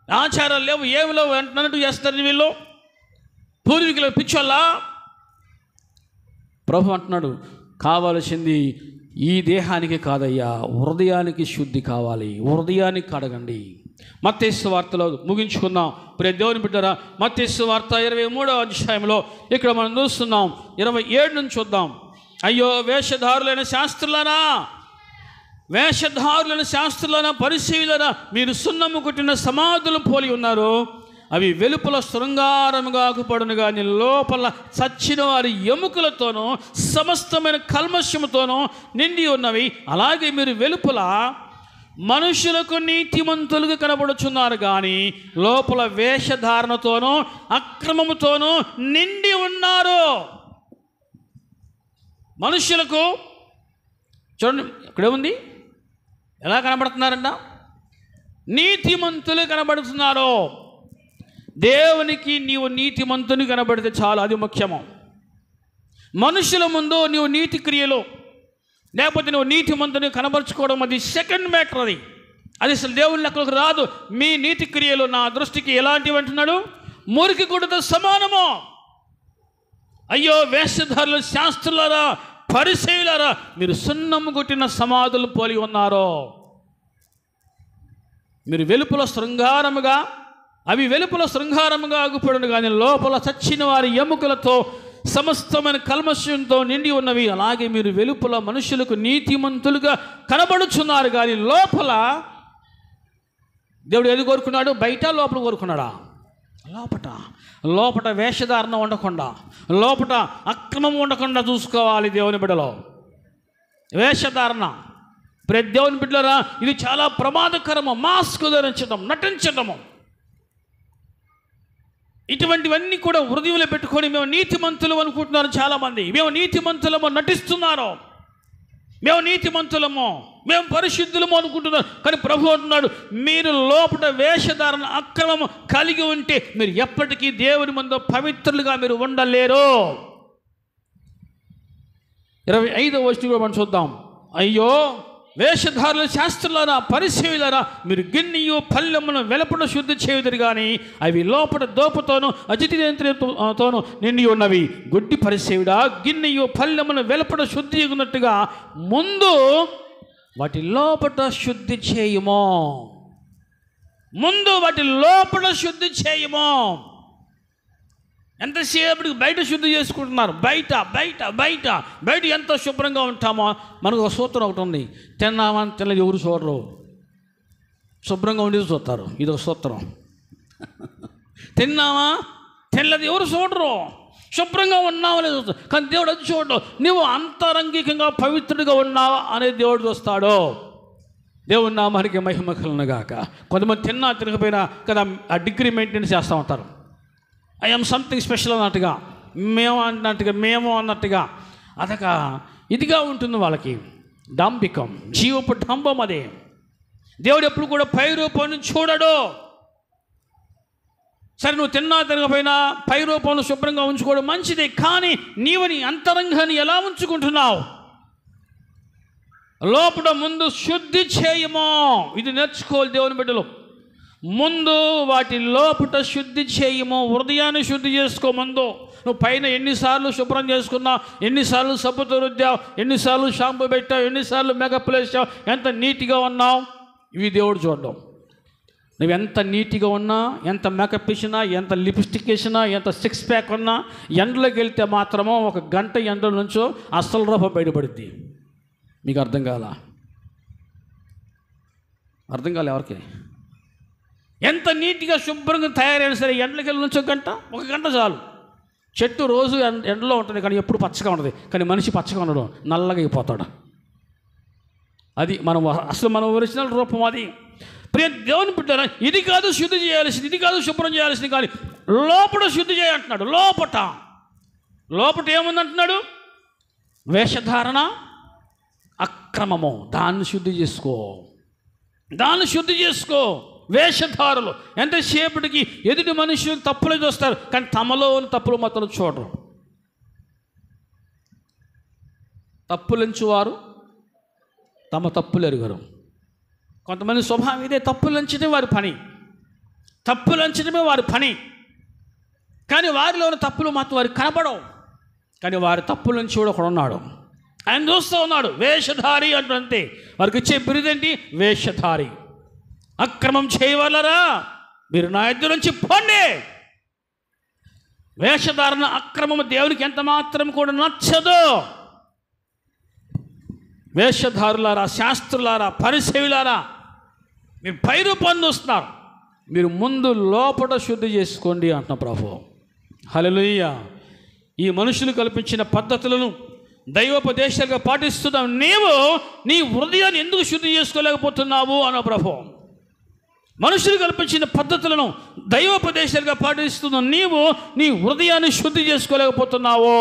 ఆచారాలు లేవు, ఏమి లేవు అన్నట్టు చేస్తారు వీళ్ళు. పూర్వీకుల పిచ్చోళ్ళ. ప్రభు అంటున్నాడు, కావాల్సింది ఈ దేహానికి కాదయ్యా, హృదయానికి శుద్ధి కావాలి. హృదయాన్ని కడగండి. మత్తయి సువార్తలో ముగించుకుందాం. ప్రియ దేవుని బిడ్డలారా, మత్తయి సువార్త 23వ అధ్యాయంలో ఇక్కడ మనం చూస్తున్నాం. 27 నుంచి చూద్దాం. అయ్యో వేషధారులైన శాస్త్రులైన పరిశీలన, మీరు సున్నము కొట్టిన సమాధులు పోలి ఉన్నారు. అవి వెలుపల శృంగారముగా ఆకుపడును కానీ లోపల చచ్చిన వారి ఎముకలతోనూ సమస్తమైన కల్మషముతోనూ నిండి ఉన్నవి. అలాగే మీరు వెలుపల మనుషులకు నీతిమంతులుగా కనబడుచున్నారు కానీ లోపల వేషధారణతోనూ అక్రమముతోనూ నిండి ఉన్నారు. మనుషులకు చూడండి ఇక్కడేముంది, ఎలా కనబడుతున్నారంట? నీతిమంతులు కనబడుతున్నారు. దేవునికి నీవు నీతిమంతుని కనబడితే చాలు, అది ముఖ్యము. మనుషుల ముందు నీవు నీతి క్రియలు లేకపోతే నువ్వు నీతిమంతుని కనబరుచుకోవడం అది సెకండ్ మ్యాటర్. అది అసలు దేవుని లెక్కలకు రాదు. మీ నీతి క్రియలు నా దృష్టికి ఎలాంటివి అంటున్నాడు? మురికి గుడ్డతో సమానము. అయ్యో వేషధారులు, శాస్త్రులారా, పరిసయ్యులారా, మీరు సున్నము కొట్టిన సమాధులు పోలి ఉన్నారు. మీరు వెలుపల శృంగారముగా, అవి వెలుపల శృంగారముగా ఆగుపడును కానీ లోపల చచ్చిన వారి ఎముకలతో సమస్తమైన కల్మషంతో నిండి ఉన్నవి. అలాగే మీరు వెలుపల మనుషులకు నీతిమంతులుగా కనబడుచున్నారు కానీ లోపల దేవుడు ఏది కోరుకున్నాడు? బయట లోపల కోరుకున్నాడా? లోపట వేషధారణ ఉండకుండా, లోపట అక్రమం ఉండకుండా చూసుకోవాలి దేవుని బిడ్డలో. వేషధారణ ప్రతి దేవుని బిడ్డలారా, ఇది చాలా ప్రమాదకరము. మాస్క్ ధరించడం, నటించడము, ఇటువంటివన్నీ కూడా హృదయంలో పెట్టుకొని మేము నీతిమంతులు అనుకుంటున్నారు చాలామంది. మేము నీతిమంతులము నటిస్తున్నారు. మేము నీతిమంతులము, మేము పరిశుద్ధులము అనుకుంటున్నాం. కానీ ప్రభు అంటున్నాడు, మీరు లోపల వేషధారణ అక్రమము కలిగి ఉంటే మీరు ఎప్పటికీ దేవుని ముందు పవిత్రులుగా మీరు ఉండలేరు. 25వ వచనం కూడా మనం చూద్దాం. అయ్యో వేషధారుల శాస్త్రులారా, పరిసేయులారా, మీరు గిన్నెయు పల్లెమును వెలుపట శుద్ధి చేయుదురు కానీ అవి లోపల దోపుతోనూ అజితేంద్రియంతోనూ నిండి ఉన్నవి. గుడ్డి పరిసేయుడా, గిన్నెయు పల్లెమును వెలుపట శుద్ధి ఉన్నట్టుగా ముందు వాటి లోపల శుద్ధి చేయుము. ముందు వాటి లోపల శుద్ధి చేయుము. ఎంతసేపటికి బయట శుద్ధి చేసుకుంటున్నారు. బయట బయట బయట బయట ఎంత శుభ్రంగా ఉంటామో. మనకు ఒక సూత్రం ఒకటి ఉంది, తిన్నామా తినలేదు ఎవరు చూడరు, శుభ్రంగా ఉండేది చూస్తారు. ఇది ఒక సూత్రం. తిన్నామా తినలేదు ఎవరు చూడరు, శుభ్రంగా ఉన్నావా లేదు చూస్తారు. కానీ దేవుడు అది చూడడు. నువ్వు అంతరంగికంగా పవిత్రుడిగా ఉన్నావా అనేది దేవుడు చూస్తాడు. దేవుని నామానికి మహిమ కలుగును గాక. కొంతమంది తిన్నా తినకపోయినా కదా ఆ డిగ్రీ మెయింటైన్ చేస్తూ ఉంటారు. ఐఎమ్ సంథింగ్ స్పెషల్ అన్నట్టుగా, మేము అన్నట్టుగా అదొక ఇదిగా ఉంటుంది వాళ్ళకి. డాంబికం, జీవపు డంబం అదే. దేవుడు ఎప్పుడు కూడా పై రూపాన్ని చూడడు. సరే, నువ్వు తిన్నా తినకపోయినా పై రూపాన్ని శుభ్రంగా ఉంచుకోవడం మంచిదే. కానీ నీవు నీ అంతరంగాన్ని ఎలా ఉంచుకుంటున్నావు? లోపల ముందు శుద్ధి చేయము. ఇది నేర్చుకోవాలి దేవుని బిడ్డలు. ముందు వాటి లోపట శుద్ధి చేయము. హృదయాన్ని శుద్ధి చేసుకో. ముందు నువ్వు పైన ఎన్నిసార్లు శుభ్రం చేసుకున్నావు, ఎన్నిసార్లు సబ్బుతో రుద్దావు, ఎన్నిసార్లు షాంపూ పెట్టావు, ఎన్నిసార్లు మేకప్ వేసావు, ఎంత నీట్గా ఉన్నావు, ఇవి దేవుడు చూడడం. నువ్వు ఎంత నీట్గా ఉన్నా, ఎంత మేకప్ వేసినా, ఎంత లిప్స్టిక్ వేసినా, ఎంత సిక్స్ ప్యాక్ ఉన్నా, ఎండలోకి వెళ్తే మాత్రమో ఒక గంట ఎండల నుంచో అస్సలు రూపం బయటపడుద్ది. మీకు అర్థం కాల ఎవరికి? ఎంత నీట్గా శుభ్రంగా తయారైనా సరే ఎండలకి వెళ్ళి నుంచి ఒక గంట చాలు. చెట్టు రోజు ఎండలో ఉంటుంది కానీ ఎప్పుడు పచ్చగా ఉంటుంది. కానీ మనిషి పచ్చగా ఉండడం, నల్లగా అయిపోతాడు. అది మన ఒరిజినల్ రూపం. అది ప్రియ దేవుని బిడ్డలారా, ఇది కాదు శుద్ధి చేయాల్సింది, ఇది కాదు శుభ్రం చేయాల్సింది, కానీ లోపల శుద్ధి చేయాలంటున్నాడు. లోపట ఏముందంటున్నాడు? వేషధారణ అక్రమము. దాన్ని శుద్ధి చేసుకో. వేషధారులు ఎంతసేపటికి ఎదుటి మనుషులు తప్పులు చూస్తారు, కానీ తమలో తప్పులు మాత్రం చూడరు. తప్పులంచువారు తమ తప్పులు ఎరుగరు. కొంతమంది స్వభావం ఇదే, తప్పులంచడమే వారి పని. కానీ వారిలోని తప్పులు మాత్రం వారికి కనపడవు. కానీ వారి తప్పులను చూడ ఒకడు ఉన్నాడు, ఆయన చూస్తూ ఉన్నాడు. వేషధారి అంటే వారికి ఇచ్చే బిరుదేంటి? వేషధారి. అక్రమం చేయవలరా, మీరు నా ఎదురు నుంచి పోండి. వేషధారణ అక్రమము దేవునికి ఎంత మాత్రం కూడా నచ్చదు. వేషధారులారా, శాస్త్రులారా, పరిసేయులారా, మీరు పై రూపాన్ని చూస్తున్నారు, మీరు ముందు లోపల శుద్ధి చేసుకోండి అంటున్న ప్రభు. హల్లెలూయా. ఈ మనుషులు కల్పించిన పద్ధతులను దైవోపదేశాలుగా పాటిస్తున్నావు. నీవు నీ హృదయాన్ని ఎందుకు శుద్ధి చేసుకోలేకపోతున్నావు అన్న ప్రభు. మనుషులు కల్పించిన పద్ధతులను దైవోపదేశాలుగా పాటిస్తున్నావు. నీవు నీ హృదయాన్ని శుద్ధి చేసుకోలేకపోతున్నావు.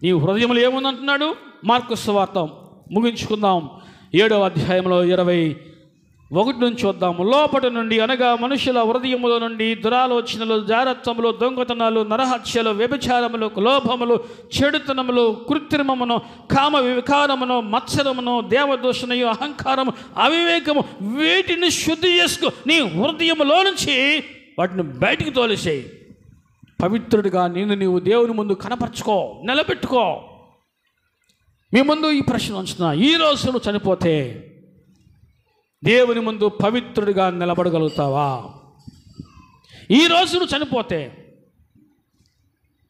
నీ హృదయంలో ఏముందంటున్నాడు? మార్కు సువార్త ముగించుకుందాం. 7వ అధ్యాయంలో 21 నుంచి చూద్దాము. లోపటి నుండి అనగా మనుషుల హృదయముల నుండి దురాలోచనలు, జారత్వములు, దొంగతనాలు, నరహత్యలు, వ్యభిచారములు, లోభములు, చెడుతనములు, కృత్రిమమును, కామ వికారమును, మత్సరమును, దేవదూషణయు, అహంకారము, అవివేకము, వీటిని శుద్ధి చేసుకో. నీ హృదయములో నుంచి వాటిని బయటికి తోలిసేయి. పవిత్రుడిగా నీవు దేవుని ముందు కనపరుచుకో, నిలబెట్టుకో. మీ ముందు ఈ ప్రశ్న ఉంచుతున్నా, ఈరోజు నువ్వు చనిపోతే దేవుని ముందు పవిత్రుడిగా నిలబడగలుగుతావా? ఈరోజు నువ్వు చనిపోతే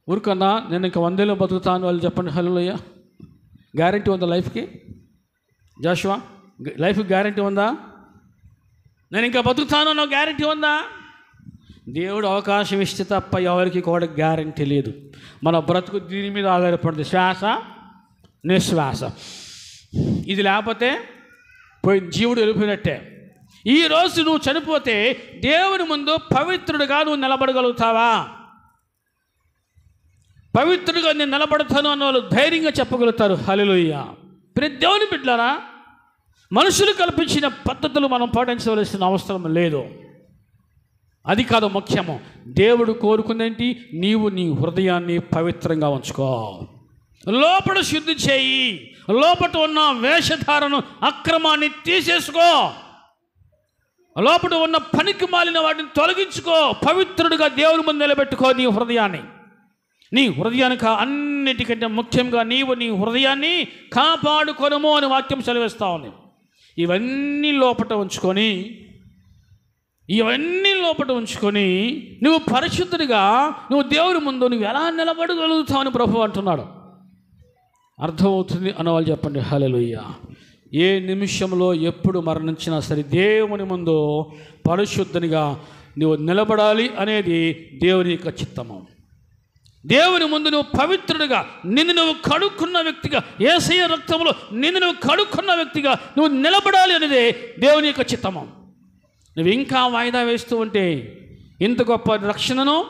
ఊరికన్నా నేను ఇంకా 100 ఏళ్ళు బతుకుతాను వాళ్ళు చెప్పండి. హల్లెలూయా. గ్యారంటీ ఉందా లైఫ్కి? జాషువా, లైఫ్కి గ్యారంటీ ఉందా? నేను ఇంకా బతుకుతాను అన్న గ్యారంటీ ఉందా? దేవుడు అవకాశం ఇస్తే తప్ప ఎవరికి కూడా గ్యారంటీ లేదు. మన బ్రతుకు దీని మీద ఆధారపడింది. శ్వాస నిశ్వాస. ఇది లేకపోతే పోయి జీవుడు వెళ్ళిపోయినట్టే. ఈరోజు నువ్వు చనిపోతే దేవుని ముందు పవిత్రుడిగా నువ్వు నిలబడగలుగుతావా? పవిత్రుడిగా నేను నిలబడతాను అన్న వాళ్ళు ధైర్యంగా చెప్పగలుగుతారు. హల్లెలూయా. ప్రతి దేవుని బిడ్డలారా, మనుషులు కల్పించిన పద్ధతులు మనం పాటించవలసిన అవసరం లేదు. అది కాదు ముఖ్యము. దేవుడు కోరుకుందేంటి? నీవు నీ హృదయాన్ని పవిత్రంగా ఉంచుకో, లోపల శుద్ధి చేయి, లోపల ఉన్న వేషధారను, అక్రమాన్ని తీసేసుకో, లోపల ఉన్న పనికి మాలిన వాటిని తొలగించుకో, పవిత్రుడిగా దేవుని ముందు నిలబెట్టుకో నీ హృదయాన్ని. నీ హృదయానికి అన్నిటికంటే ముఖ్యంగా నీవు నీ హృదయాన్ని కాపాడుకొనుము అని వాక్యం సెలవిస్తూ ఉంది. ఇవన్నీ లోపల ఉంచుకొని నువ్వు పరిశుద్ధుడిగా నువ్వు దేవుని ముందు నువ్వు ఎలా నిలబడగలుగుతావు అని ప్రభువు అంటున్నాడు. అర్థమవుతుంది అన్నవాళ్ళు చెప్పండి హల్లెలూయా. ఏ నిమిషంలో ఎప్పుడు మరణించినా సరే దేవుని ముందు పరిశుద్ధునిగా నువ్వు నిలబడాలి అనేది దేవుని యొక్క చిత్తము. దేవుని ముందు నువ్వు పవిత్రుడిగా, నిన్ను నువ్వు కడుక్కున్న వ్యక్తిగా, యేసయ్య రక్తంలో నిన్ను నువ్వు కడుక్కున్న వ్యక్తిగా నువ్వు నిలబడాలి అనేది దేవుని యొక్క చిత్తము. నువ్వు ఇంకా వాయిదా వేస్తూ ఉంటే ఇంత గొప్ప రక్షణను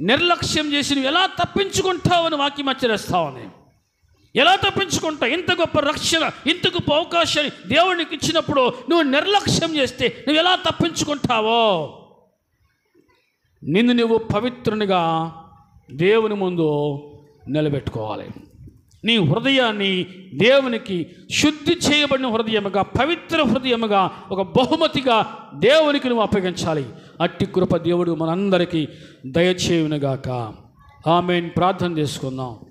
నిర్లక్ష్యం చేసి నువ్వు ఎలా తప్పించుకుంటావు అని వాక్యం హెచ్చరిస్తావు. ఎలా తప్పించుకుంటావు? ఇంత గొప్ప రక్షణ, ఇంత గొప్ప అవకాశాన్ని దేవునికి ఇచ్చినప్పుడు నువ్వు నిర్లక్ష్యం చేస్తే నువ్వు ఎలా తప్పించుకుంటావో? నిన్ను నువ్వు పవిత్రునిగా దేవుని ముందు నిలబెట్టుకోవాలి. నీ హృదయాన్ని దేవునికి శుద్ధి చేయబడిన హృదయముగా, పవిత్ర హృదయముగా, ఒక బహుమతిగా దేవునికి నువ్వు అప్పగించాలి. అట్టి కృప దేవుడు మనందరికీ దయచేయునుగాక. ఆమేన్. ప్రార్థన చేసుకుందాం.